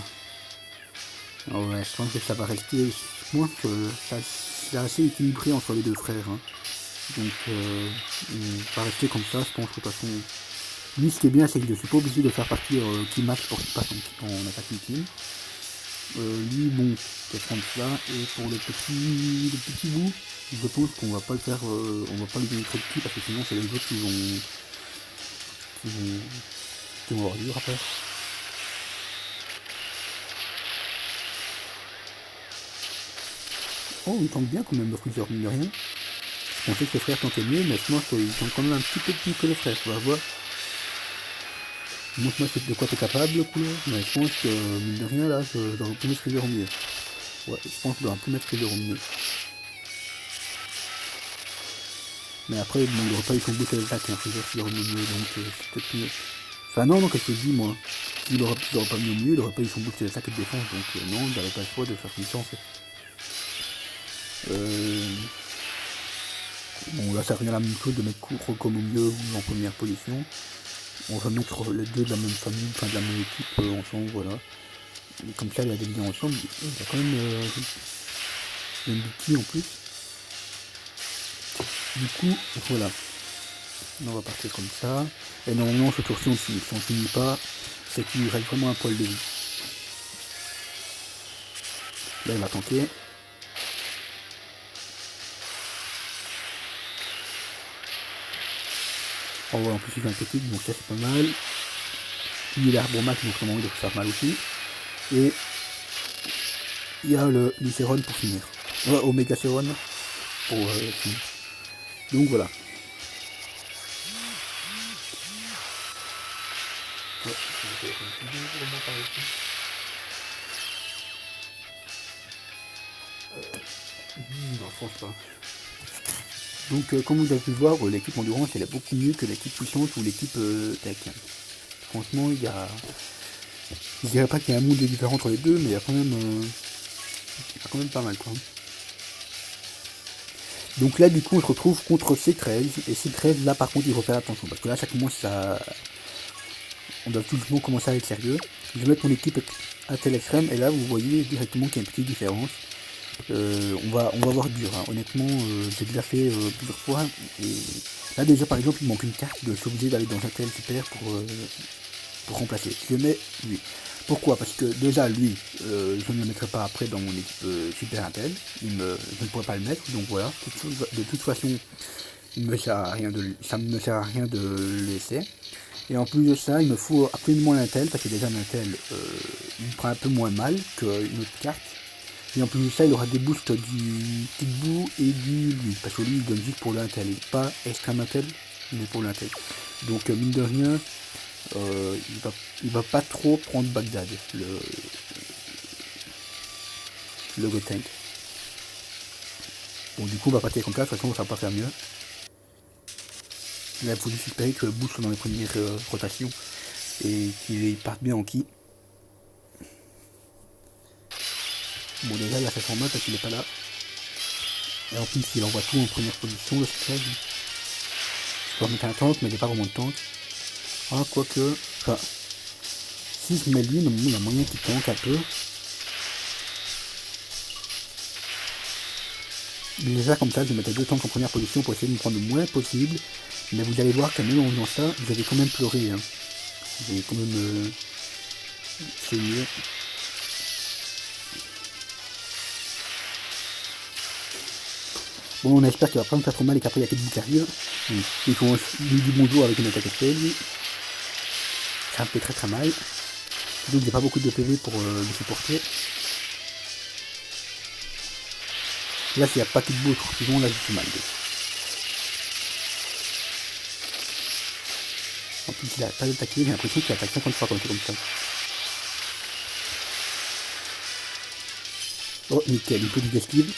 Oh, ouais, je pense que ça va rester. Je pense que c'est assez équilibré entre les deux frères. Hein. Donc on va rester comme ça. Je pense que de toute façon. Lui, ce qui est bien, c'est que je suis pas obligé de faire partir Kimax pour qu'il passe en attaque ultime. Lui, bon, je vais prendre ça. Et pour le petit bout, je pense qu'on va pas le faire, on va pas lui donner trop de ki parce que sinon c'est les autres qui vont avoir dur après. Oh, il tente bien quand même le freezer, mine de rien. Je pensais que le frère tentait mieux, mais je pense qu'il tente quand même un petit peu plus que le frère, on va voir. Montre-moi de quoi t'es capable, couleur. Mais je pense que, mine de rien, là, je dois plus mettre freezer au milieu. Ouais, je pense que je dois plus mettre freezer au milieu. Mais après, bon, il n'aurait pas eu son bout à l'attaque, un freezer s'il aurait mis au milieu, donc c'est peut-être mieux. Enfin, non, qu'est-ce que je dis, moi. S'il aurait pas mis au milieu, il aurait pas eu son bout à l'attaque et de défense, donc non, il n'avait pas le choix de faire comme ça, en fait. Bon là ça revient à la même chose de mettre Kuroko au milieu ou en première position. On va mettre les deux de la même famille, enfin de la même équipe ensemble, voilà. Et comme ça il y a des liens ensemble, il y a quand même une boutique en plus. Du coup, voilà. On va partir comme ça. Et normalement ce tour-ci on finit. Si on finit pas, c'est qu'il reste vraiment un poil de vie. Là il va tanker. Oh ouais, en plus il fait un petit, donc ça c'est pas mal. Il y a l'arbre max, donc normalement il doit faire mal aussi. Et il y a le Lycéron pour finir. Ouais, Omega Céron pour finir. Donc voilà. Ouais, non, je pense pas. Donc comme vous avez pu voir, l'équipe Endurance elle est beaucoup mieux que l'équipe Puissante ou l'équipe Tech. Franchement, il y a... Je dirais pas qu'il y a un monde différent entre les deux, mais il y a quand même pas mal quoi. Donc là du coup on se retrouve contre C13, et C13 là par contre il faut faire attention, parce que là chaque mois ça... On doit tout doucement commencer à être sérieux. Je vais mettre mon équipe à tel extrême, et là vous voyez directement qu'il y a une petite différence. On va voir dur, hein. Honnêtement j'ai déjà fait plusieurs fois, et là déjà par exemple il manque une carte, je suis obligé d'aller dans un tel super pour remplacer. Je mets lui. Pourquoi? Parce que déjà lui, je ne le mettrai pas après dans mon équipe super intel, je ne pourrais pas le mettre, donc voilà, de toute façon ça ne me sert à rien de le laisser. Et en plus de ça, il me faut absolument l'intel, parce que déjà l'intel il prend un peu moins mal qu'une autre carte. Et en plus de ça, il aura des boosts du Pitbull et du lui, parce que lui il donne juste pour l'intel, et pas extrême intel, mais pour l'intel. Donc mine de rien, il va pas trop prendre Bagdad, le Gotenk. Bon du coup on va partir comme ça, de toute façon ça va pas faire mieux. Là il faut juste espérer que le boost soit dans les premières rotations et qu'il parte bien en ki. Bon déjà il a fait son mode parce qu'il est pas là. Et en plus il envoie tout en première position le Scred. Je peux remettre un tank mais il n'est pas vraiment de tank. Ah quoique. Enfin, si je mets lui, normalement il y a moyen qu'il tank un peu. Déjà comme ça je mettais deux tanks en première position pour essayer de me prendre le moins possible. Mais vous allez voir que même en faisant ça, vous avez quand même pleuré. Hein. Vous avez quand même essayé. Bon, on espère qu'il va pas me faire trop mal et qu'après il y a quelques bouts qui arrivent. Il faut lui dire bonjour avec une attaque SP, lui. Ça me fait très très mal. Donc il n'y a pas beaucoup de PV pour le supporter. Là, s'il n'y a pas de beau truc suivant, là, je suis mal. En plus, il a pas d'attaquer, j'ai l'impression qu'il attaque 50 fois quand c'est comme ça. Oh, nickel, une petite esquive.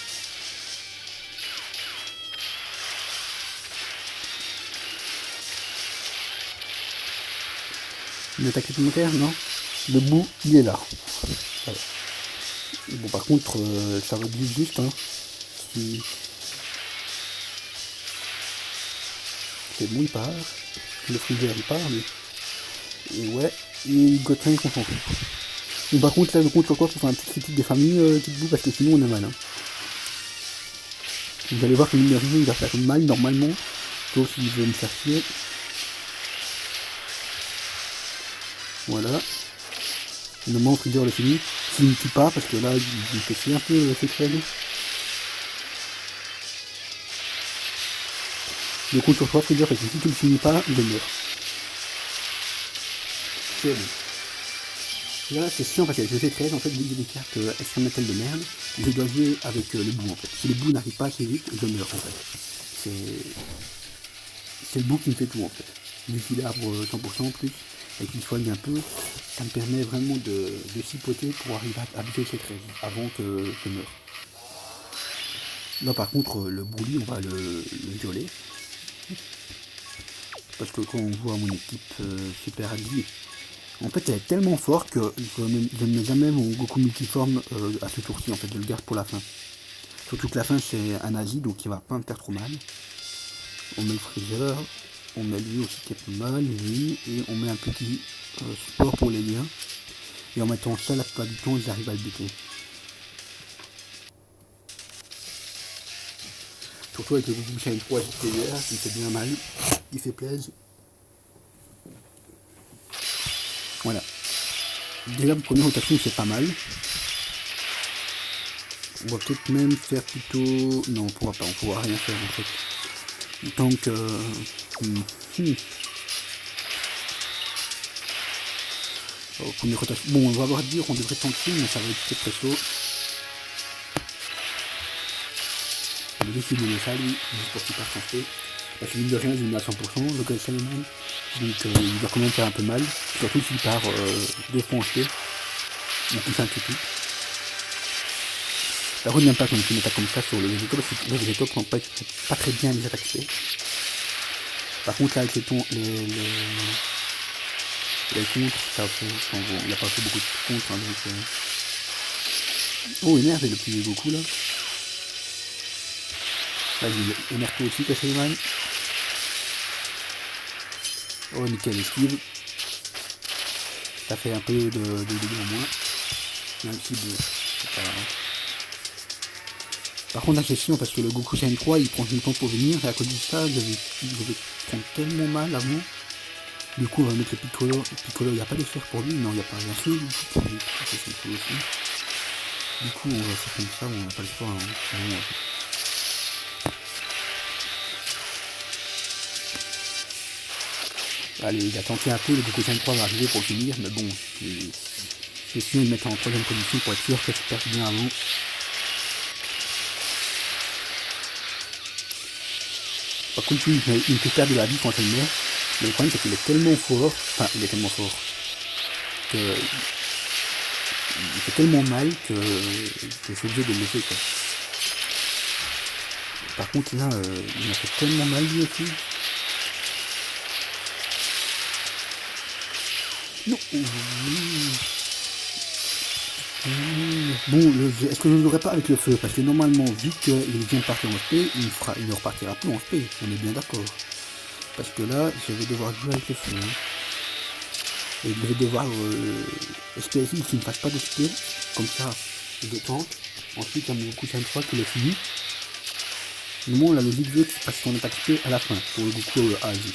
Une attaque supplémentaire, non? Le bout, il est là. Voilà. Bon, par contre, ça réduit juste, hein. Si... C'est bon, il part. Le Freezer, il part, lui. Et ouais, et Gotenk, on s'en fout. Et par contre, là, je compte sur quoi pour faire un petit critique des familles, petite boue, parce que sinon, on est mal. Hein. Vous allez voir que mine de rien, il va faire mal, normalement. Sauf s'il veut me faire chier. Voilà. Et normalement, Freezer le finit. S'il ne tue pas, parce que là, il fait chier un peu, ce trade. Je compte sur toi, Freezer, parce que si tu ne le finis pas, il meurt. C'est bon. Là, c'est chiant parce que je fais 13, en fait, vu que j'ai des cartes expérimentales de merde, je dois jouer avec le bout, en fait. Si le bout n'arrive pas assez vite, je meurs, en fait. C'est le bout qui me fait tout, en fait. Vu qu'il arbre 100% en plus, et qu'il soigne un peu, ça me permet vraiment de chipoter pour arriver à buter ces 13 avant que je meure. Là, par contre, le Broly, on va le violer. Parce que quand on voit mon équipe super alliée, en fait elle est tellement forte que je ne mets jamais mon Goku multiforme à ce tour-ci, en fait je le garde pour la fin. Surtout que la fin c'est un Asie donc il va pas me faire trop mal. On met le freezer, on met lui aussi qui est pas mal, lui, et on met un petit support pour les liens. Et en mettant ça, la plupart du temps, ils arrivent à le buter. Surtout avec le Goku Shine 3 extérieur, il fait bien mal, il fait plaisir. Voilà. Déjà, la première rotation, c'est pas mal. On va peut-être même faire plutôt... Non, on pourra pas, on pourra rien faire en fait. Tant que... Oh, première rotation. Bon, on va avoir dur, on devrait tenter, mais ça va être très chaud. On va essayer de donner ça, lui, juste pour qu'il parte en fait. Parce que mine de rien, il est à 100%, le Gold Salomon. Donc il va quand même faire un peu mal. Surtout s'il part 2 fois en fait. Donc il fait un petit. Par contre, n'aime pas quand il fait une attaque comme ça sur le végéto, parce que le végéto prend pas très bien les attaques spé. Par contre, là, avec les contres, ça fait, il a pas fait beaucoup de contres, hein, donc... Oh, énervé le petit Goku, là. Là, il énerve aussi, Kaseiman. Oh, nickel, esquive. Ça fait un peu de dégâts en moins. Même si, c'est pas... Par contre, la question, parce que le Goku Shine 3, il prend du temps pour venir, et à cause de ça, je vais prendre tellement mal avant. Du coup, on va mettre le Piccolo. Piccolo, il n'y a pas de fer pour lui, non, il n'y a pas rien fait du coup pour lui. Du coup, on va faire comme ça, on n'a pas le choix. Hein. Allez, il a tenté un peu, le Goku Shine 3 va arriver pour le finir, mais bon, c'est sûr, il met en 3ème position pour être sûr que je perds bien avant. Par contre, lui, il peut perdre de la vie quand il meurt. Mais le problème, c'est qu'il est tellement fort. Enfin, il est tellement fort. Que. Il fait tellement mal que je suis obligé de le laisser, quoi. Par contre, là, il m'a fait tellement mal, lui aussi. Non. Bon, est-ce que je ne l'aurai pas avec le feu? Parce que normalement, vu qu'il vient de partir en SP, il ne repartira plus en SP. On est bien d'accord. Parce que là, je vais devoir jouer avec le feu. Hein. Et je vais devoir espérer qu'il ne fasse pas de SP. Comme ça, je tente. Ensuite, il y a mon Goku Shine 3 qui le finit. Normalement, la logique veut qu'il fasse son attaque SP à la fin. Pour le Goku Asie.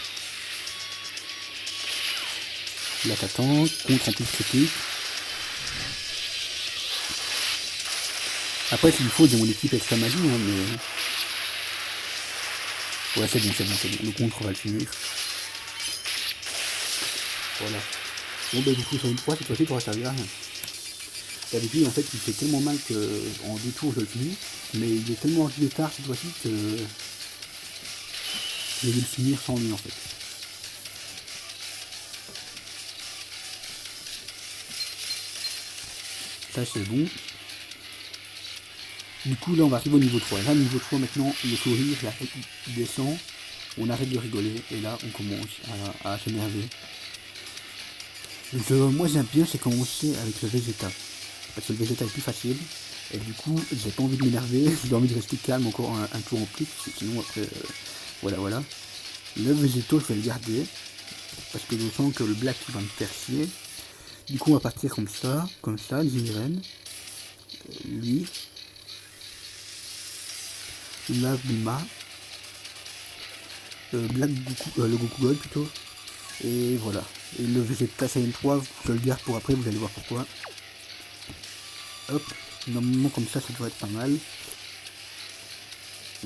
Là, t'attends. Contre en plus critique. Après, s'il faut, j'ai mon équipe extra magie, hein, mais... Ouais, c'est bon. Le contre, on va le finir. Voilà. Bon, ben, du coup, sur une 3, cette fois-ci, tu auras servi à rien. D'habitude, en fait, il fait tellement mal qu'en 2 tours, je le finis. Mais il est tellement arrivé tard cette fois-ci que... je vais le finir sans lui, en fait. Ça, c'est bon. Du coup, là, on va arriver au niveau 3. Là, niveau 3, maintenant, le sourire, là, il descend. On arrête de rigoler. Et là, on commence à s'énerver. Moi, j'aime bien, c'est commencer avec le Vegeta. Parce que le Vegeta est plus facile. Et du coup, j'ai pas envie de m'énerver. J'ai envie de rester calme encore un tour en plus. Sinon, après, voilà. Le Végéto, je vais le garder. Parce que je sens que le Black, il va me faire chier. Du coup, on va partir comme ça, Jiren. Lui. La Bulma. Black Goku, le Goku Gold plutôt. Et voilà. Et le Vegeta Saiyan 3, je le garde pour après, vous allez voir pourquoi. Hop. Normalement, comme ça devrait être pas mal.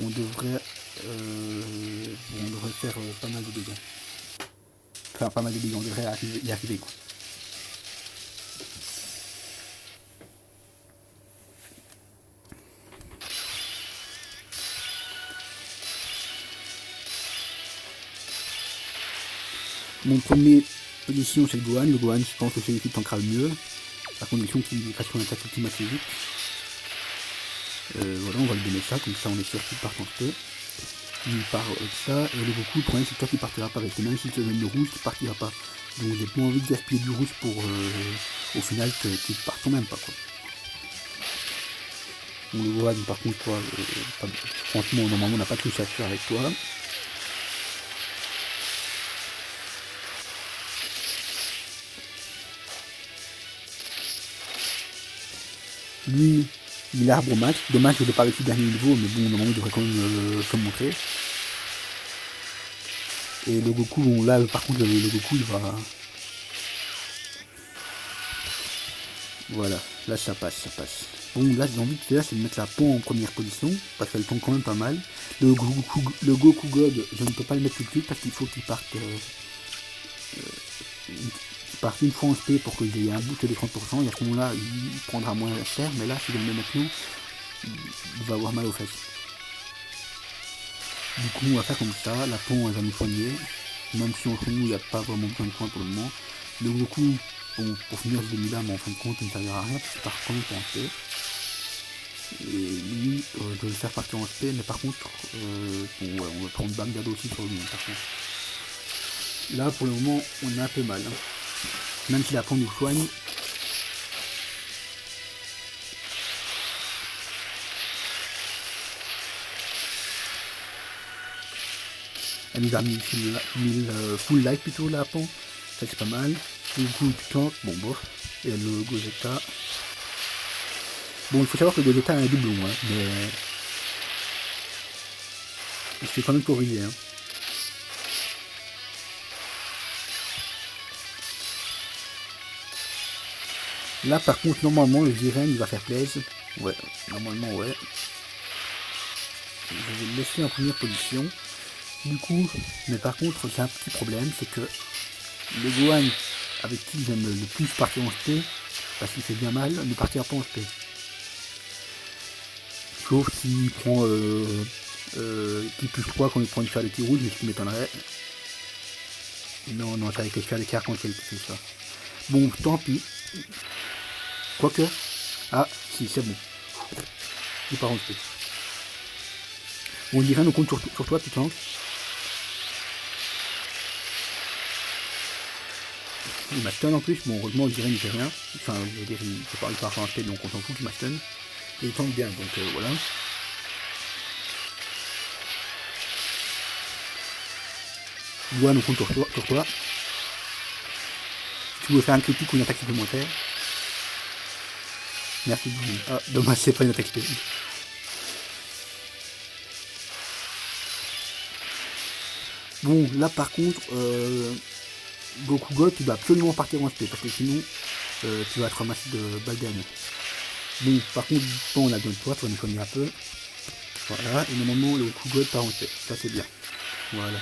On devrait faire pas mal de dégâts. Enfin, pas mal de dégâts, on devrait y arriver, quoi. Mon premier position, c'est le Gohan. Le Gohan, je pense que c'est l'équipe qui tankera le mieux. À condition qu'il fasse son attaque ultime assez vite. Voilà, on va lui donner ça, comme ça on est sûr qu'il part en paix. Il part avec ça, et le Goku, le problème c'est que toi qui partira pas avec, même si tu donnes le rouge, tu partiras pas. Donc j'ai pas envie de gaspiller du rouge pour au final que tu partes quand même pas, quoi. On le voit, par contre, toi, franchement, normalement on n'a pas de soucis à faire avec toi. Lui, il arbre au max. Dommage que je n'ai pas réussi le dernier niveau, mais bon, normalement, il devrait quand même se montrer. Et le Goku, bon, là, par contre, le Goku, il va... Voilà, là, ça passe, ça passe. Bon, là, j'ai envie de faire, c'est de mettre la Pan en première position, parce qu'elle tombe quand même pas mal. Le Goku God, je ne peux pas le mettre tout de suite, parce qu'il faut qu'il parte... une fois en SP pour que j'ai un boost de 30%, et à ce moment-là, il prendra moins cher, mais là, si je le mets maintenant, il va avoir mal aux fesses. Du coup, on va faire comme ça, la Pan, elle va nous soigner, même si entre nous, il n'y a pas vraiment besoin de soins pour le moment. Le Goku, bon, pour finir, je l'ai mis là, mais en fin de compte, il ne servira à rien, parce qu'il part quand même en SP. Et lui, je vais le faire partir en SP, mais par contre, bon, ouais, on va prendre Bagdad aussi sur lui, par contre. Là, pour le moment, on a un peu mal. Hein. Même si la Pan nous soigne. Elle nous a mis full life plutôt, la Pan. Ça, c'est pas mal. Du coup, tu tentes. Bon, bof. Et le Gogeta. Bon, il faut savoir que le Gogeta a un doublon, hein, mais... il se fait quand même corriger, hein. Là, par contre, normalement, le Jiren, il va faire plaisir. Ouais, normalement, ouais. Je vais le laisser en première position. Du coup, mais par contre, j'ai un petit problème, c'est que le Gohan, avec qui j'aime le plus partir en SP, parce qu'il fait bien mal, ne partira pas en SP. Sauf s'il prend qui plus 3 quand il prend une sphère de qui rouge, mais ce qui m'étonnerait. Non, non, c'est avec les sphères d'écart quand il fait ça. Bon, tant pis. Quoique. Ah, si, c'est bon. Il part en SP. On dirait, on compte sur toi, tu tanks. Il m'a stun en plus, bon heureusement on dirait il fait rien. Enfin je veux dire il part en SP donc on s'en fout qu'il m'a stun. Et il tank bien donc voilà. Gohan on compte sur toi. Si tu veux faire un critique ou une attaque supplémentaire. Merci beaucoup. Ah dommage c'est pas une attaque spéciale. Bon là par contre Goku God tu dois absolument partir en SP parce que sinon tu vas être ramassé de balles dernier. Bon par contre bon, on a besoin de toi, tu vas nous soigner un peu. Voilà, et normalement le Goku God part en SP, ça c'est bien. Voilà.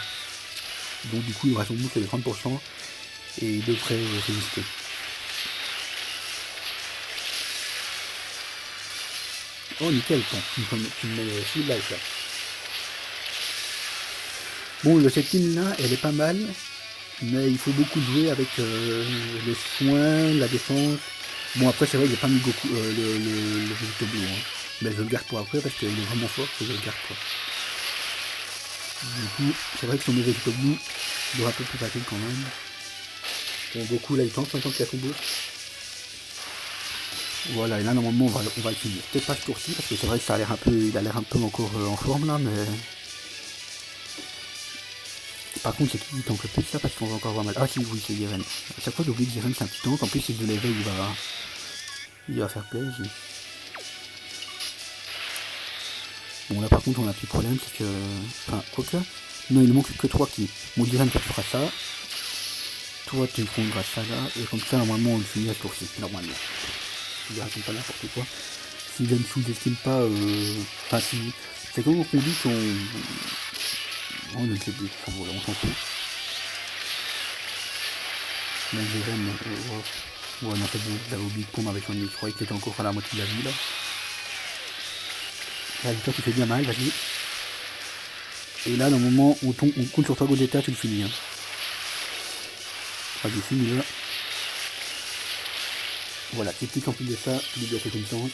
Donc du coup il aura son boost de 30% et il devrait résister. Oh nickel, tu me mets full life là. Bon le setting là elle est pas mal, mais il faut beaucoup jouer avec les soins, la défense. Bon après c'est vrai que j'ai pas mis Goku, le végétaux bleu, hein. Mais je le garde pour après parce qu'il est vraiment fort, que je le garde quoi. Du coup c'est vrai que sur mes végétaux bleus, il aura un peu plus facile quand même. Bon Goku là il tente maintenant qu'il a son boost. Voilà, et là normalement on va le finir. Peut-être pas ce tour-ci, parce que c'est vrai que ça a l'air un peu. Il a l'air un peu encore en forme là, mais. Par contre c'est qui tank le plus ça parce qu'on va encore avoir mal. Ah si oui c'est Jiren. À chaque fois j'oublie que Jiren c'est un petit tank, en plus si je l'éveille il va faire plaisir. Bon là par contre on a un petit problème, c'est que. Enfin quoique. Non il ne manque que 3 qui. Mon Jiren tu feras ça. Toi tu prendras ça là, et comme ça normalement on le finit à ce tour-ci, normalement. Je raconte pas n'importe quoi. Si je ne sous-estime pas, enfin si, c'est comme on dit qu'on, on ne sait plus, enfin voilà, on s'en fout. Mon Jérém, ouais non c'est bon, j'avais oublié de prendre avec son je croyais qu'il était encore à la moitié de la vie là. Vas-y toi tu fais bien mal, vas-y. Et là normalement on compte sur toi Gogeta, tu le finis hein. Vas-y finis là. Voilà, tes petits en plus de ça, tu lui dois faire connaissance.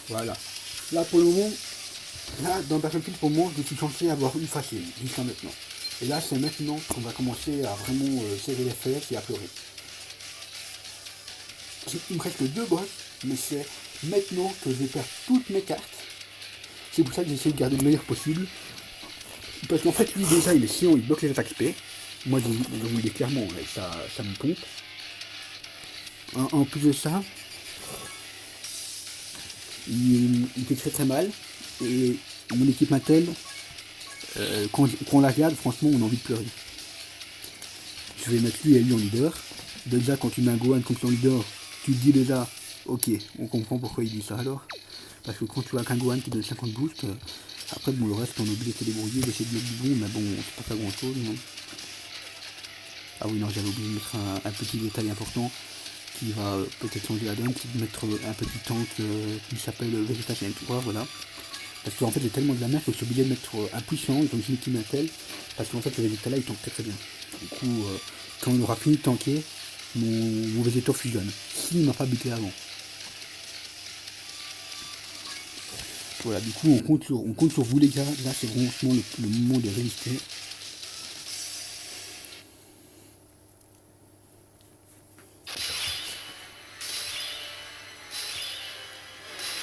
Voilà. Là pour le moment, là dans Battlefield pour moi je suis censé avoir eu facile, jusqu'à maintenant. Et là c'est maintenant qu'on va commencer à vraiment serrer les fesses et à pleurer. Il me reste que 2 boss, mais c'est maintenant que je vais perdre toutes mes cartes. C'est pour ça que j'essaie de garder le meilleur possible. Parce qu'en fait lui déjà il est chiant, il bloque les attaques SP. Moi je vous le dis clairement, ça me pompe. En plus de ça, il fait très très mal. Et mon équipe Intel, quand on la regarde, franchement, on a envie de pleurer. Je vais mettre lui et lui en leader. Déjà, quand tu mets un Gohan comme son leader, tu te dis déjà, ok, on comprend pourquoi il dit ça alors. Parce que quand tu as qu'un Gohan qui donne 50 boosts, après, bon, le reste, on est obligé de se débrouiller, d'essayer de mettre du bon, mais bon, c'est pas ça grand chose, non. Ah oui, non, j'avais oublié de mettre un petit détail important qui va peut-être changer la donne, c'est de mettre un petit tank qui s'appelle Vegeta Saiyan 3, voilà. Parce qu'en fait, j'ai tellement de la merde que je suis obligé de mettre un puissant, donc une team Intel, parce qu'en fait, le Vegeta là, il tank très très bien. Du coup, quand on aura fini de tanker, mon Vegeta fusionne. S'il m'a pas buté avant. Voilà, du coup, on compte sur vous les gars. Là, c'est franchement le moment de résister.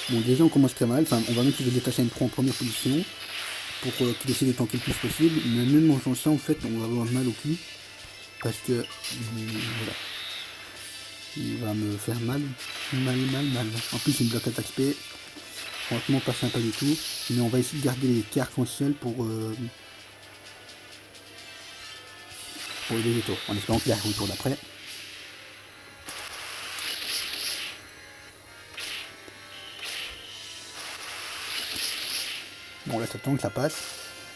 Bon, déjà, on commence très mal. Enfin, on va mettre le Vegeta Saiyan 3 en première position pour qu'il essaie de tanker le plus possible. Mais même en faisant ça, en fait, on va avoir mal au cul. Parce que, voilà. Il va me faire mal. En plus, il me bloque attaque SP. Franchement, pas sympa du tout. Mais on va essayer de garder les cartes arc-en-ciel pour les végétaux. En espérant qu'il arrive au tour d'après. Bon, là, ça tombe, ça passe.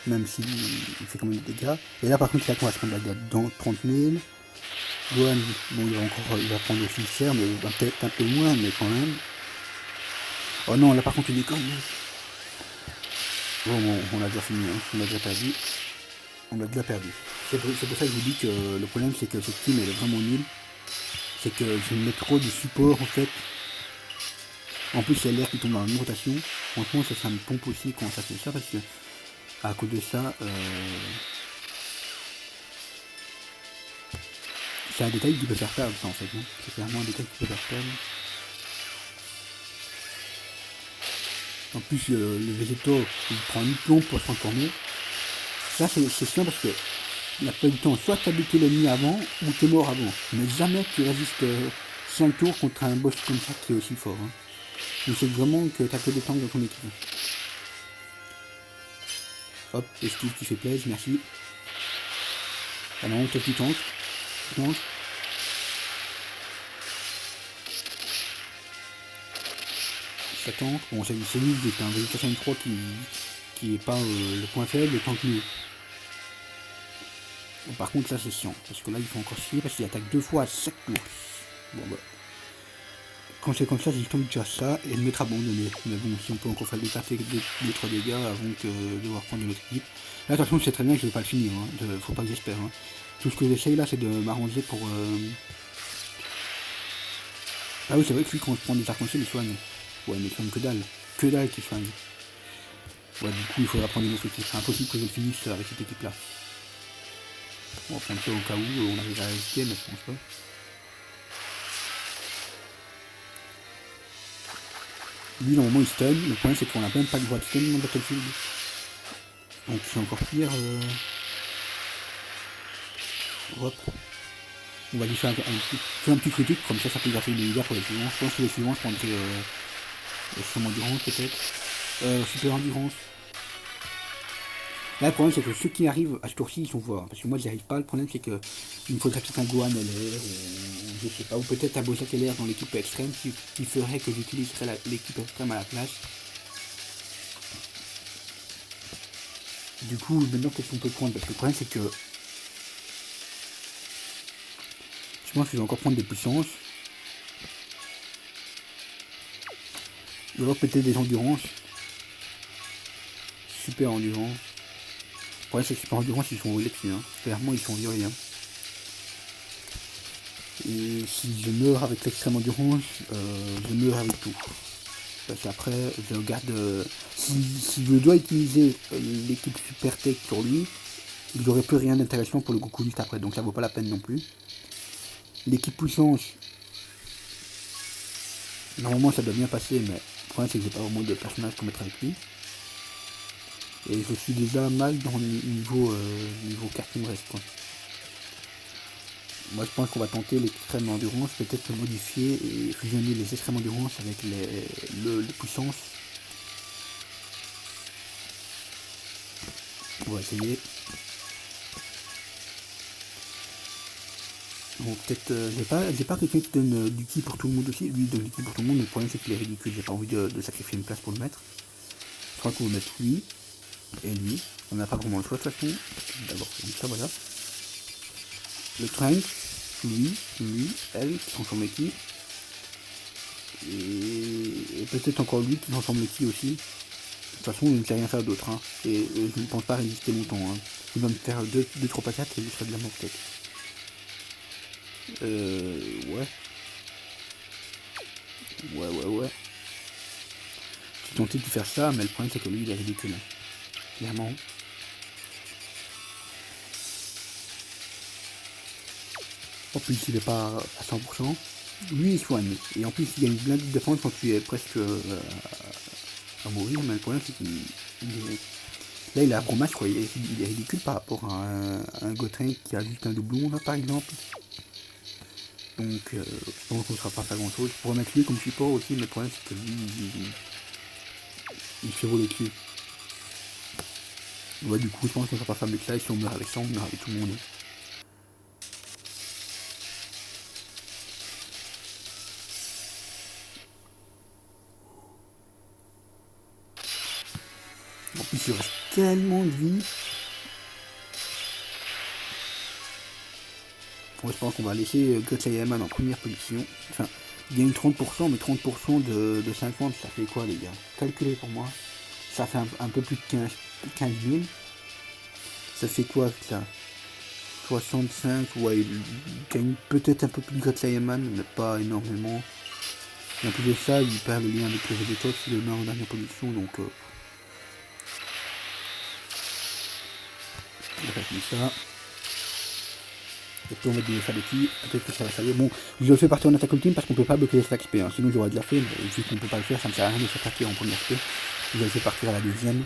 Même s'il fait quand même des dégâts. Et là, par contre, là, on va se prendre la date dans 30 000. Gohan, bon, il va prendre aussi cher, mais peut-être un peu moins, mais quand même. Oh non, là, par contre, il déconne. Bon, on a déjà fini, hein. On a déjà perdu. On a déjà perdu. C'est pour ça que je vous dis que le problème, c'est que cette team, elle est vraiment nulle. C'est que je mets trop de support, en fait. En plus, il y a l'air qui tombe dans une rotation. Franchement, ça me pompe aussi quand ça fait ça, parce que à cause de ça, c'est un détail qui peut faire perdre ça en fait. Hein. C'est clairement un détail qui peut faire perdre. En plus, le végétaux, il prend une plombe pour se transformer. Ça, c'est chiant parce que la plupart du temps, soit tu as buté l'ennemi avant, ou tu es mort avant. Mais jamais tu résistes 5 tours contre un boss comme ça qui est aussi fort. Hein. Donc c'est vraiment que tu as que des tanks dans ton équipe. Hop, esquive qui fait plaisir, merci. Ah non, toi tu tank. Ça tank. Bon, c'est nul, c'est un Vegeta Saiyan 3 qui est pas le point faible, le tank mieux. Bon, par contre, ça c'est chiant, parce que là il faut encore chier, parce qu'il attaque 2 fois à chaque tour. Bon bah. Quand c'est comme ça, il tombe déjà ça, et le mettre abandonné. Mais bon, si on peut encore faire des 2-3 dégâts avant que de devoir prendre une autre équipe. Là, attention, je sais très bien que je vais pas le finir, hein. Faut pas que j'espère. Hein. Tout ce que j'essaye là, c'est de m'arranger pour. Ah oui, c'est vrai que lui, quand je prends des arc-en-ciel, il soigne. Ouais, mais il soigne que dalle. Que dalle qui soigne. Ouais, du coup, il faudra prendre une autre équipe. C'est impossible que je le finisse avec cette équipe là. On va prendre ça au cas où on arrive à résister, mais je pense pas. Lui, normalement, il stun. Le problème, c'est qu'on n'a même pas de droit de stun dans Battlefield. Donc, c'est encore pire. Hop. On va lui faire un petit critique, comme ça peut graffer des dégâts pour les suivants. Je pense que les suivants, je prendrai extrême endurance peut-être. Super endurance. Là, le problème, c'est que ceux qui arrivent à ce tour-ci, ils sont forts. Parce que moi, j'y arrive pas. Le problème, c'est que il me faudrait peut-être un Gohan LR, ou je sais pas, ou peut-être un Bojack LR dans l'équipe extrême qui ferait que j'utiliserais l'équipe extrême à la place. Du coup, maintenant, qu'est-ce qu'on peut prendre? Parce que le problème, c'est que je pense que je vais encore prendre des puissances. Ou alors peut-être des endurances. Super endurance. Le problème, c'est que super endurance, ils sont volés dessus. Hein. Clairement, ils sont virés. Hein. Et si je meurs avec l'extrême endurance, je meurs avec tout. Parce qu'après, je regarde. Si je dois utiliser l'équipe Super Tech sur lui, il n'aurait plus rien d'intéressant pour le Goku juste après. Donc ça vaut pas la peine non plus. L'équipe puissance, normalement ça doit bien passer, mais le problème c'est que j'ai pas vraiment de personnage pour mettre avec lui. Et je suis déjà mal dans le niveau carte qui me reste quoi. Moi je pense qu'on va tenter l'extrême endurance, peut-être le modifier et fusionner les extrêmes endurance avec les puissances. On va essayer. Donc peut-être, j'ai pas quelqu'un qui donne du ki pour tout le monde aussi, lui il donne du ki pour tout le monde, mais le problème c'est qu'il est ridicule, j'ai pas envie de sacrifier une place pour le mettre. Je crois qu'on va mettre lui et lui, on n'a pas vraiment le choix de toute façon. D'abord comme ça, voilà. Le Trunks, lui, elle, qui transforme le ki. Et peut-être encore lui qui transforme le ki aussi. De toute façon, il ne sait rien faire d'autre, hein. Et je ne pense pas résister longtemps, hein. Il va me faire 2-3 patates et je serai de la mort peut-être. Ouais. Ouais. J'ai tenté de faire ça, mais le problème c'est que lui il est ridicule. Clairement. En plus il est pas à 100%. Lui il soigne. Et en plus il y a une blindée de défense quand tu es presque à mourir, mais le problème c'est qu'il est... Là il a un gros match quoi, il est ridicule par rapport à un Gotrin qui a juste un doublon là par exemple. Donc je pense qu'on ne sera pas faire grand chose. Je pourrais mettre lui comme support aussi, mais le problème c'est que lui il fait voler dessus. Ouais, du coup je pense qu'on ne sera pas faire mieux que ça, et si on meurt avec ça, on meurt avec tout le monde. En plus il reste tellement de vie. Bon, je pense qu'on va laisser Gotchayaman en première position. Enfin, il gagne 30%, mais 30% de 50, ça fait quoi les gars? Calculez pour moi. Ça fait un peu plus de 15 000. Ça fait quoi ça? 65, ouais, il gagne peut-être un peu plus de Gotchayaman, mais pas énormément. Et en plus de ça, il perd le lien avec le Vegetos, il le met en dernière position, donc... il reste comme ça. Et puis on va faire des ki, peut-être que ça va salir. Bon, je le fais partir en attaque ultime parce qu'on peut pas bloquer les attaques SP, hein. Sinon j'aurais déjà fait, mais vu qu'on peut pas le faire, ça me sert à rien de faire partir en première SP. Je le fais partir à la deuxième.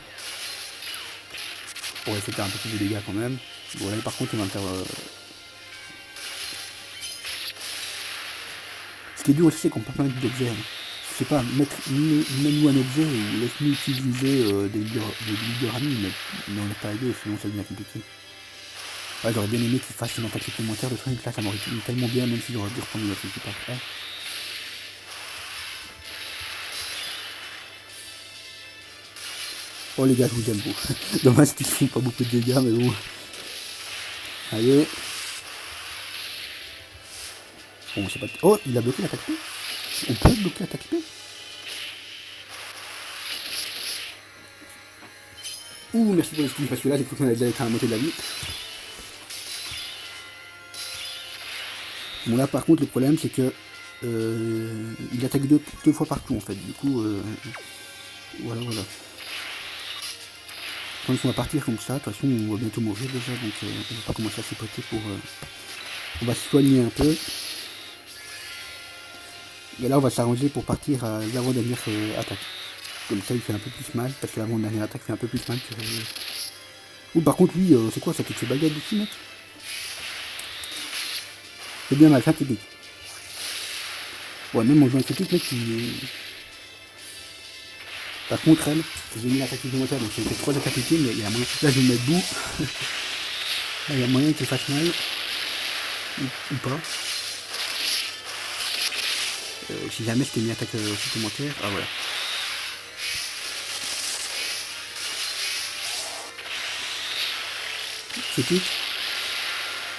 Pour essayer de faire un peu plus de dégâts quand même. Bon là par contre il va me faire... Ce qui est dur aussi c'est qu'on peut pas mettre d'objets. Hein. Je sais pas, mets-nous un objet ou laisse-nous utiliser des leaders amis, mais on n'est pas aidé, sinon ça devient compliqué. Ouais, j'aurais bien aimé qu'il fasse une attaque supplémentaire de truc, là ça m'aurait été tellement bien, même si j'aurais dû reprendre une autre équipe après. Oh les gars, je vous aime beaucoup. Dommage qu'ils font pas beaucoup de dégâts, mais bon. Allez. Bon, c'est pas... Oh, il a bloqué l'attaque P. On peut bloquer l'attaque P. Ouh, merci pour l'excuse, parce que là j'ai cru qu'on allait être à la moitié de la vie. Bon là par contre le problème c'est que il attaque deux fois par coup en fait, du coup voilà. Quand on va partir comme ça, de toute façon on va bientôt mourir déjà, donc on va pas commencer à s'hypoter pour... on va se soigner un peu. Et là on va s'arranger pour partir à l'avant-dernière attaque. Comme ça il fait un peu plus mal, parce que l'avant-dernière attaque fait un peu plus mal que... Ou par contre lui, c'est quoi ça, toutes ces baguettes ici mec? C'est bien mal, ça critique. Ouais, même en jouant critique, mec, par contre, elle, j'ai mis l'attaque supplémentaire, donc j'ai fait 3 attaques ultimes, mais il y a moyen. Là, je vais me mettre debout. Là, il y a moyen qu'il fasse mal. Ou pas. Si jamais c'était une attaque supplémentaire. Ah, voilà. C'est tout?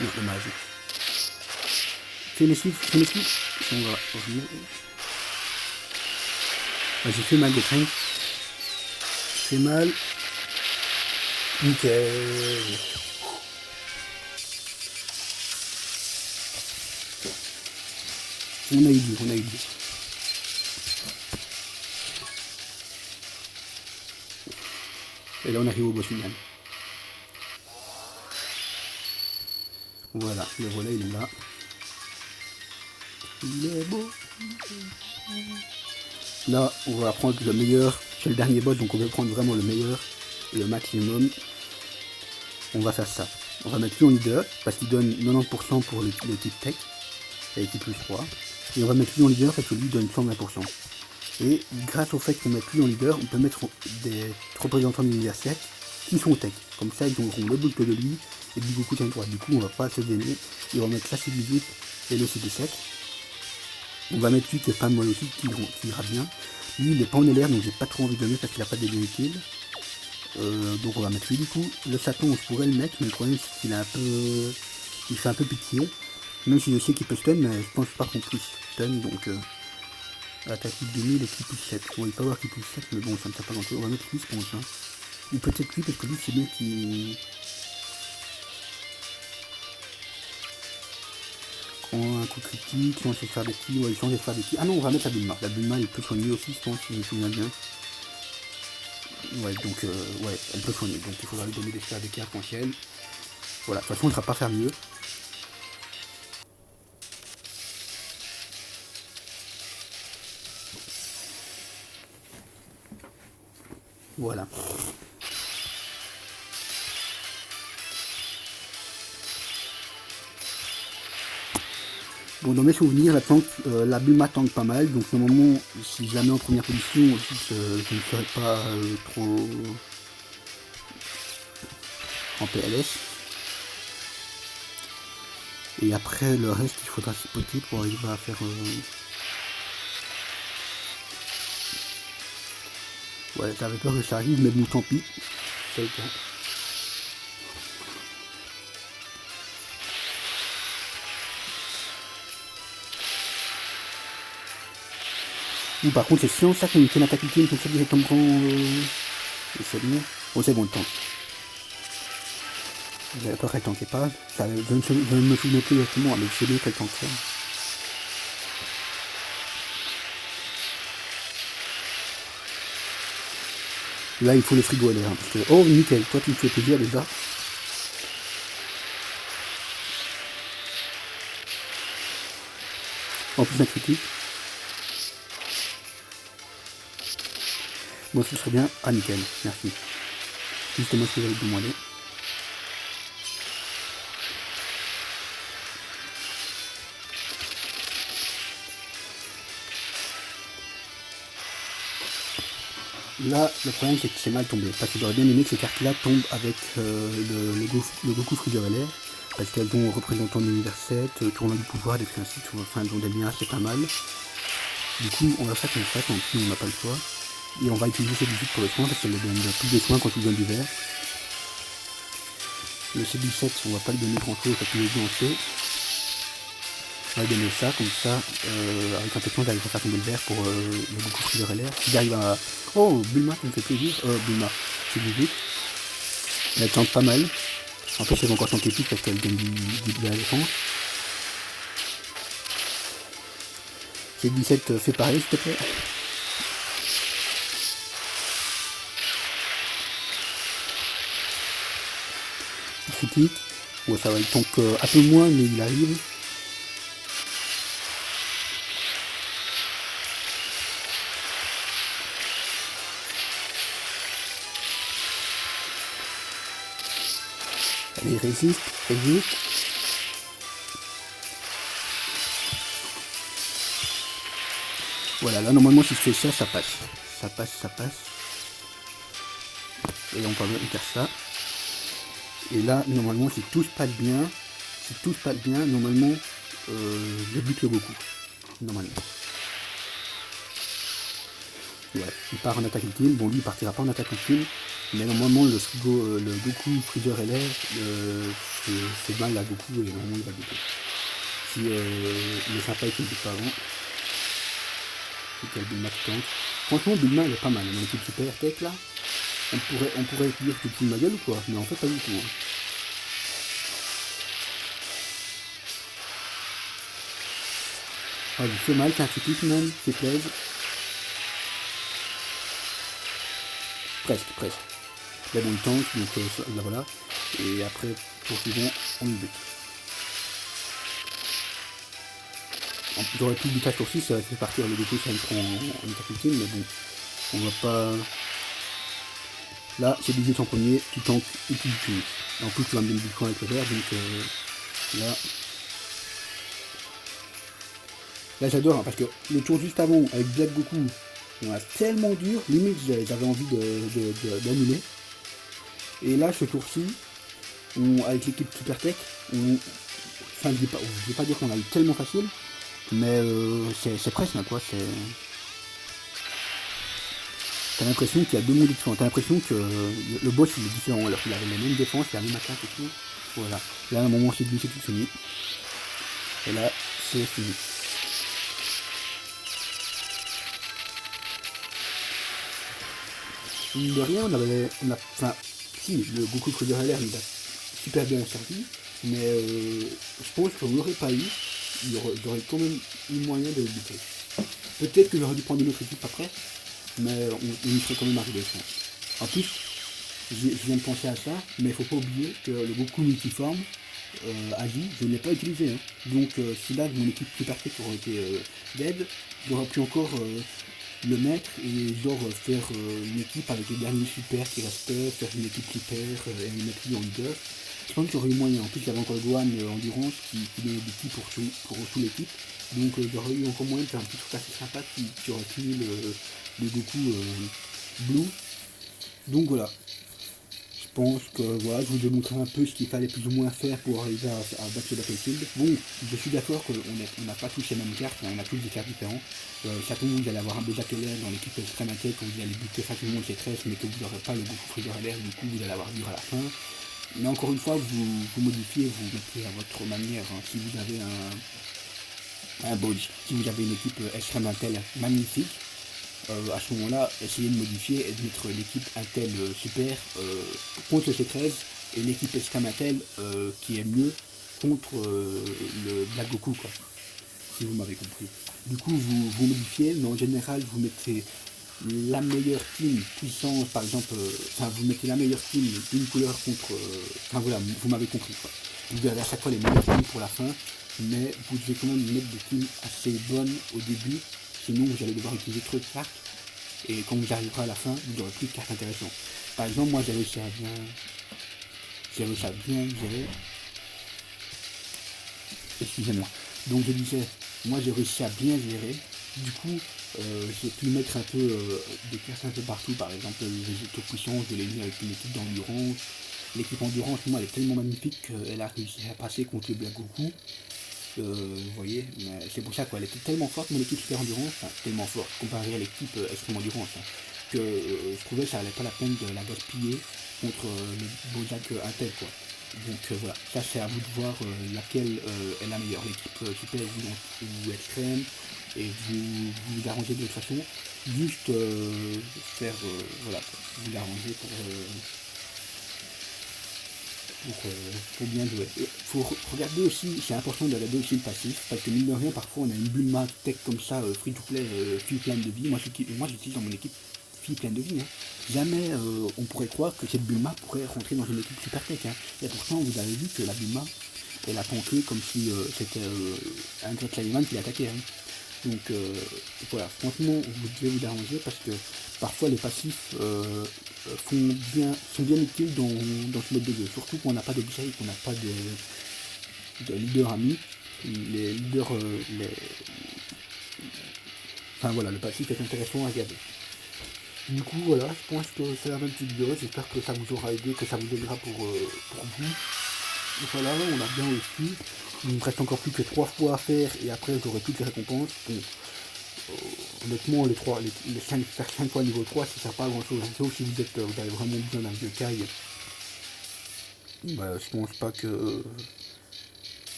Non, dommage. Fais mes suites. On va revenir. J'ai fait mal de train. Fait mal. Nickel. On a eu dur. Et là on arrive au boss final. Voilà, le volet il est là. Il est beau. Là, on va prendre le meilleur. C'est le dernier boss, donc on va prendre vraiment le meilleur et le maximum. On va faire ça. On va mettre lui en leader, parce qu'il donne 90% pour l'équipe tech, et l'équipe plus 3. Et on va mettre lui en leader parce que lui donne 120%. Et grâce au fait qu'on mette lui en leader, on peut mettre des représentants de l'univers 7 qui sont tech. Comme ça, ils auront le bulk de lui et du Goku Time 3. Du coup, on va pas se gêner. Et on va mettre la C18 et le C17. On va mettre lui qui est pas mal aussi, qui ira bien. Lui, il est pas en LR, donc j'ai pas trop envie de le mettre parce qu'il a pas de dégâts utiles. Donc on va mettre lui du coup. Le Satan, je pourrais le mettre, mais le problème c'est qu'il a un peu... il fait un peu pitié. Même si je sais qu'il peut stun, mais je pense pas qu'on puisse stun, donc... attaque 2000 et qui plus 7. Bon, il peut avoir qui plus 7, mais bon, ça ne sert pas grand chose. On va mettre lui, je pense. Hein. Ou peut-être lui, parce que lui, c'est bien qui prend un coup critique, change de faire des petits, ouais, il change de faire des petits. Ah non, on va mettre la Bulma. La Bulma, elle peut soigner aussi, je pense, si je me souviens bien. Ouais, donc, ouais, elle peut soigner. Donc, il faudra lui donner des sphères d'équerre arc-en-ciel. Voilà, de toute façon, on ne sera pas faire mieux. Voilà. Bon, dans mes souvenirs, la Bulma tank pas mal, donc normalement, si jamais en première position, je ne serais pas trop en PLS. Et après, le reste, il faudra spotter pour arriver à faire... Ouais, j'avais peur que ça arrive, mais bon, tant pis. C'est le cas. Ou par contre, c'est chiant ça qu'on fait une attaque ultime comme ça directement. C'est bon. Oh, c'est bon le temps. J'avais peur qu'elle tankait pas. Ça, je ne me souviens plus exactement, mais c'est bien qu'elle tankait. Là, il faut le frigo à l'air. Hein, parce que... Oh, nickel, toi tu me fais plaisir déjà. En plus, un critique. Moi, ce serait bien. Ah, nickel, merci. Justement ce que j'avais demandé. Là, le problème c'est que c'est mal tombé, parce que j'aurais bien aimé que ces cartes-là tombent avec le Goku Freezer LR, parce qu'elles ont représentant de l'univers 7, tournant du pouvoir, des trucs ainsi, enfin, elles ont des liens, c'est pas mal. Du coup, on va faire comme ça, tant pis, on n'a pas le choix. Et on va utiliser cette visite pour le soin, parce qu'elle donne plus de soins quand il donne du vert. Le C17, on va pas lui donner grand chose, parce qu'il est bien en C. On va lui donner ça, comme ça, avec un peu de temps, j'arrive à faire tomber le vert pour le Goku Freezer LR. Si j'arrive à... Oh, Bulma, ça me fait plaisir. Bulma, c'est 18. Elle tente pas mal. En plus, elle va encore tenter plus parce qu'elle donne de la défense. C'est 17, fais pareil, s'il te plaît. Critique. Ouais, ça va, il tank un peu moins, mais il arrive. Allez, résiste. Voilà, là normalement si je fais ça, ça passe. Ça passe. Et on va faire ça. Et là, normalement, si tout se passe bien, normalement, je bute le Goku. Normalement. Ouais, il part en attaque ultime. Bon, lui, il partira pas en attaque ultime. Mais normalement, le Goku Freezer LR, c'est mal à Goku et normalement, il va buter. Si il est sympa et qu'il ne bute pas avant. C'est Bulma qui tank. Franchement, Bulma, elle est pas mal. Mon équipe super tech là. On pourrait dire que tu ma gueule ou quoi, mais en fait, pas du tout. Hein. Ah, il fait mal, c'est un critique même, c'est plaise. Presque. Là, bon, il tank, donc là, voilà. Et après, pour suivant, on le bute. J'aurais pu buter à tour 6, ça aurait fait partir le Goku, ça me prend en attaque ultime, mais bon, on va pas... Là, c'est 18 en premier, tu tankes et tu le tues. En plus, tu vas me donner du point avec le vert, donc là... Là, j'adore, hein, parce que le tour juste avant, avec Black Goku, on a tellement dur, limite, j'avais envie d'annuler. Et là, ce tour-ci, avec l'équipe Super Tech, enfin, je vais pas dire qu'on a eu tellement facile, mais c'est presque, quoi, c'est... T'as l'impression qu'il y a deux mondes différents. T'as l'impression que le boss il est différent alors qu'il avait la même défense, la même attaque et tout. Voilà. Là, à un moment, c'est tout fini. Et là, c'est fini. Mine de rien, enfin, si, le Goku Trigger LR nous a super bien servi, mais je pense qu'on l'aurait pas eu, j'aurais quand même eu moyen de le buter. Peut-être que j'aurais dû prendre une autre équipe après, mais on y serait quand même arrivé, je pense. En plus, je viens de penser à ça, mais il faut pas oublier que le Goku multiforme, Agi, je ne l'ai pas utilisé. Hein. Donc si là mon équipe Super Tech aurait été dead, j'aurais pu encore le mettre et genre faire une équipe avec les derniers super qui restaient, faire une équipe super et le mettre lui en leader. Je pense que j'aurais eu moyen. En plus j'avais encore Gohan Endurance qui donnait des petits pour toute l'équipe. Donc j'aurais eu encore moyen de faire un petit truc assez sympa qui aurait fini le Goku Blue. Donc voilà. Je pense que voilà, je vous ai montré un peu ce qu'il fallait plus ou moins faire pour arriver à battre le Battlefield. Bon, je suis d'accord qu'on n'a pas tous les mêmes cartes, on a tous des cartes différentes. Chacun vous allez avoir un Beta Keller dans l'équipe Extreme Attack où vous allez buter facilement le C13 mais que vous n'aurez pas le Goku Freezer LR, du coup vous allez avoir dur à la fin. Mais encore une fois, vous modifiez, vous mettez à votre manière. Hein. Si vous avez un Bodge, si vous avez une équipe Extreme Intel magnifique, à ce moment-là, essayez de modifier et de mettre l'équipe Intel Super contre le C13 et l'équipe Extreme Intel qui est mieux contre le Black Goku, quoi. Si vous m'avez compris. Du coup, vous modifiez, mais en général, vous mettez la meilleure team puissance, par exemple, enfin, vous mettez la meilleure team d'une couleur contre... Enfin voilà, vous m'avez compris, quoi. Vous avez à chaque fois les meilleures teams pour la fin, mais vous devez quand même mettre des teams assez bonnes au début. Sinon, vous allez devoir utiliser trop de cartes. Et quand vous arriverez à la fin, vous n'aurez plus de cartes intéressantes. Par exemple, moi, j'ai réussi à bien gérer. Excusez-moi. Donc, je disais, moi, j'ai réussi à bien gérer. Du coup, j'ai pu mettre un peu des cartes un peu partout. Par exemple, les auto-puissances, je l'ai mis avec une équipe d'endurance. L'équipe endurance, moi, elle est tellement magnifique qu'elle a réussi à passer contre le Black Goku. Vous voyez, c'est pour ça qu'elle était tellement forte, mon équipe Super Endurance, enfin, tellement forte, comparée à l'équipe Extreme Endurance, hein, que je trouvais que ça valait pas la peine de la gaspiller contre le Bojack Intel, quoi. Donc voilà, ça c'est à vous de voir laquelle est la meilleure, l'équipe Super ou Extreme, et vous arrangez de toute façon, juste faire, voilà, vous arranger pour bien jouer. Il faut regarder aussi, c'est important de regarder aussi le passif, parce que mine de rien, parfois on a une Bulma tech comme ça, free to play, fille pleine de vie. Moi j'utilise dans mon équipe fille pleine de vie. Hein. Jamais on pourrait croire que cette Bulma pourrait rentrer dans une équipe super tech. Hein. Et pourtant vous avez vu que la Bulma, elle a tanké comme si c'était un Great Saiyaman qui l'attaquait. Hein. Donc voilà, franchement vous devez vous arranger parce que parfois les passifs sont bien utiles dans ce mode de jeu, surtout qu'on n'a pas d'objet, qu'on n'a pas de leader ami. Les leaders, enfin voilà, le passif est intéressant à regarder. Du coup voilà, je pense que c'est la même petite vidéo, j'espère que ça vous aura aidé, que ça vous aidera pour vous. Et voilà, on a bien réussi. Il me reste encore plus que 3 fois à faire et après j'aurai toutes les récompenses. Bon, honnêtement, faire 5 fois niveau 3, ça sert pas à grand chose. Sauf si vous avez vraiment besoin d'un vieux caille. Bah, je pense pas que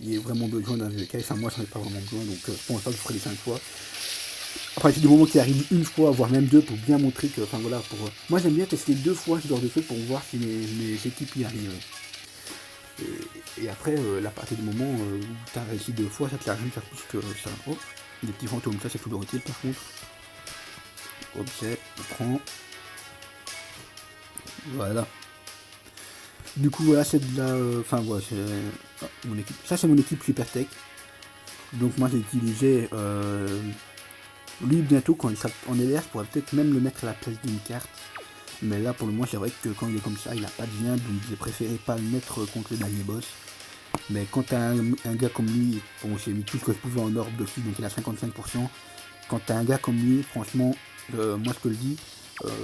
il y ait vraiment besoin d'un vieux caille. Enfin, moi j'en ai pas vraiment besoin, donc je pense pas que je ferai les 5 fois. Après, c'est du moment qui arrive une fois, voire même 2, pour bien montrer que, enfin voilà, moi j'aime bien tester 2 fois ce genre de truc pour voir si mes équipes y arrivent. Et après, à partir du moment où tu as réussi 2 fois, ça te l'arrive faire plus que ça. Oh, des petits fantômes, ça c'est toujours utile par contre. Objet, on prend. Voilà. Du coup, voilà, c'est de la. Enfin, voilà, c'est mon équipe. Ça, c'est mon équipe Super Tech. Donc, moi, j'ai utilisé. Lui, bientôt, quand il sera en LR, je pourrais peut-être même le mettre à la place d'une carte. Mais là, pour le moment, c'est vrai que quand il est comme ça, il a pas de lien, donc j'ai préféré pas le mettre contre le dernier boss. Mais quand t'as un gars comme lui, bon, j'ai mis tout ce que je pouvais en orbe dessus, donc il a 55%. Quand t'as un gars comme lui, franchement, moi je te le dis,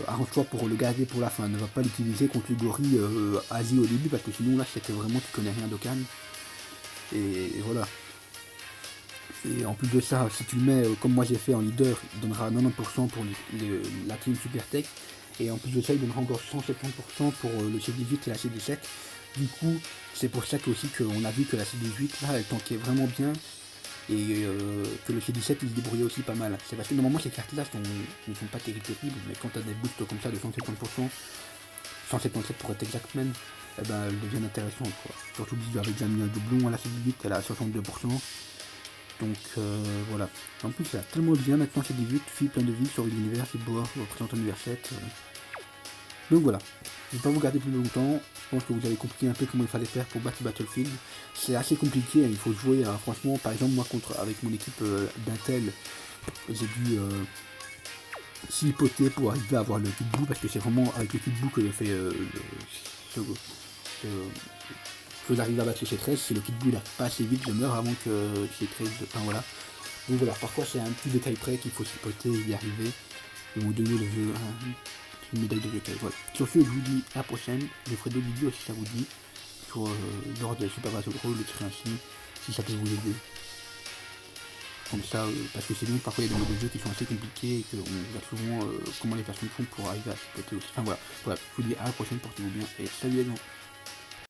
arrange-toi pour le garder pour la fin. Ne va pas l'utiliser contre le gorille Asie au début, parce que sinon là, c'était vraiment tu connais rien d'Okan. Et voilà. Et en plus de ça, si tu le mets comme moi j'ai fait en leader, il donnera 90% pour la team Supertech. Et en plus de ça, il donnera encore 170% pour le C18 et la C17. Du coup, c'est pour ça aussi qu'on a vu que la C18, là, elle tankait vraiment bien. Et que le C17, il se débrouillait aussi pas mal. C'est parce que normalement, ces cartes-là ne sont pas terribles, mais quand tu as des boosts comme ça de 170%, 177 pour être exact même, eh ben, elles deviennent intéressantes, quoi. Surtout que j'avais déjà mis un doublon à la C18, elle a 62%. Donc voilà. En plus, ça a tellement bien maintenant C18, fille plein de vie sur l'univers, c'est beau, représente univers 7. Donc voilà. Je ne vais pas vous garder plus longtemps. Je pense que vous avez compris un peu comment il fallait faire pour battre Battlefield. C'est assez compliqué, hein. Il faut jouer, franchement, par exemple, moi avec mon équipe d'Intel, j'ai dû s'hypoter pour arriver à avoir le kit bout, parce que c'est vraiment avec le kit bout que je fais que j'arrive à battre le C13. Si le kit bout il arrive pas assez vite, je meurs avant que C13. Enfin voilà. Donc voilà, parfois c'est un petit détail près qu'il faut s'hypoter et y arriver. Et vous donner le jeu, une médaille de joker. Voilà. Sur ce, je vous dis à la prochaine. Je ferai d'autres vidéos si ça vous dit. Sur l'ordre de Super Battle Royale, le tirer ainsi, si ça peut vous aider. Comme ça, parce que c'est bien, parfois il y a des modes de jeu qui sont assez compliqués et qu'on voit souvent comment les personnes font pour arriver à s'hypoter aussi. Enfin voilà, je vous dis à la prochaine, portez-vous bien et salut les gens.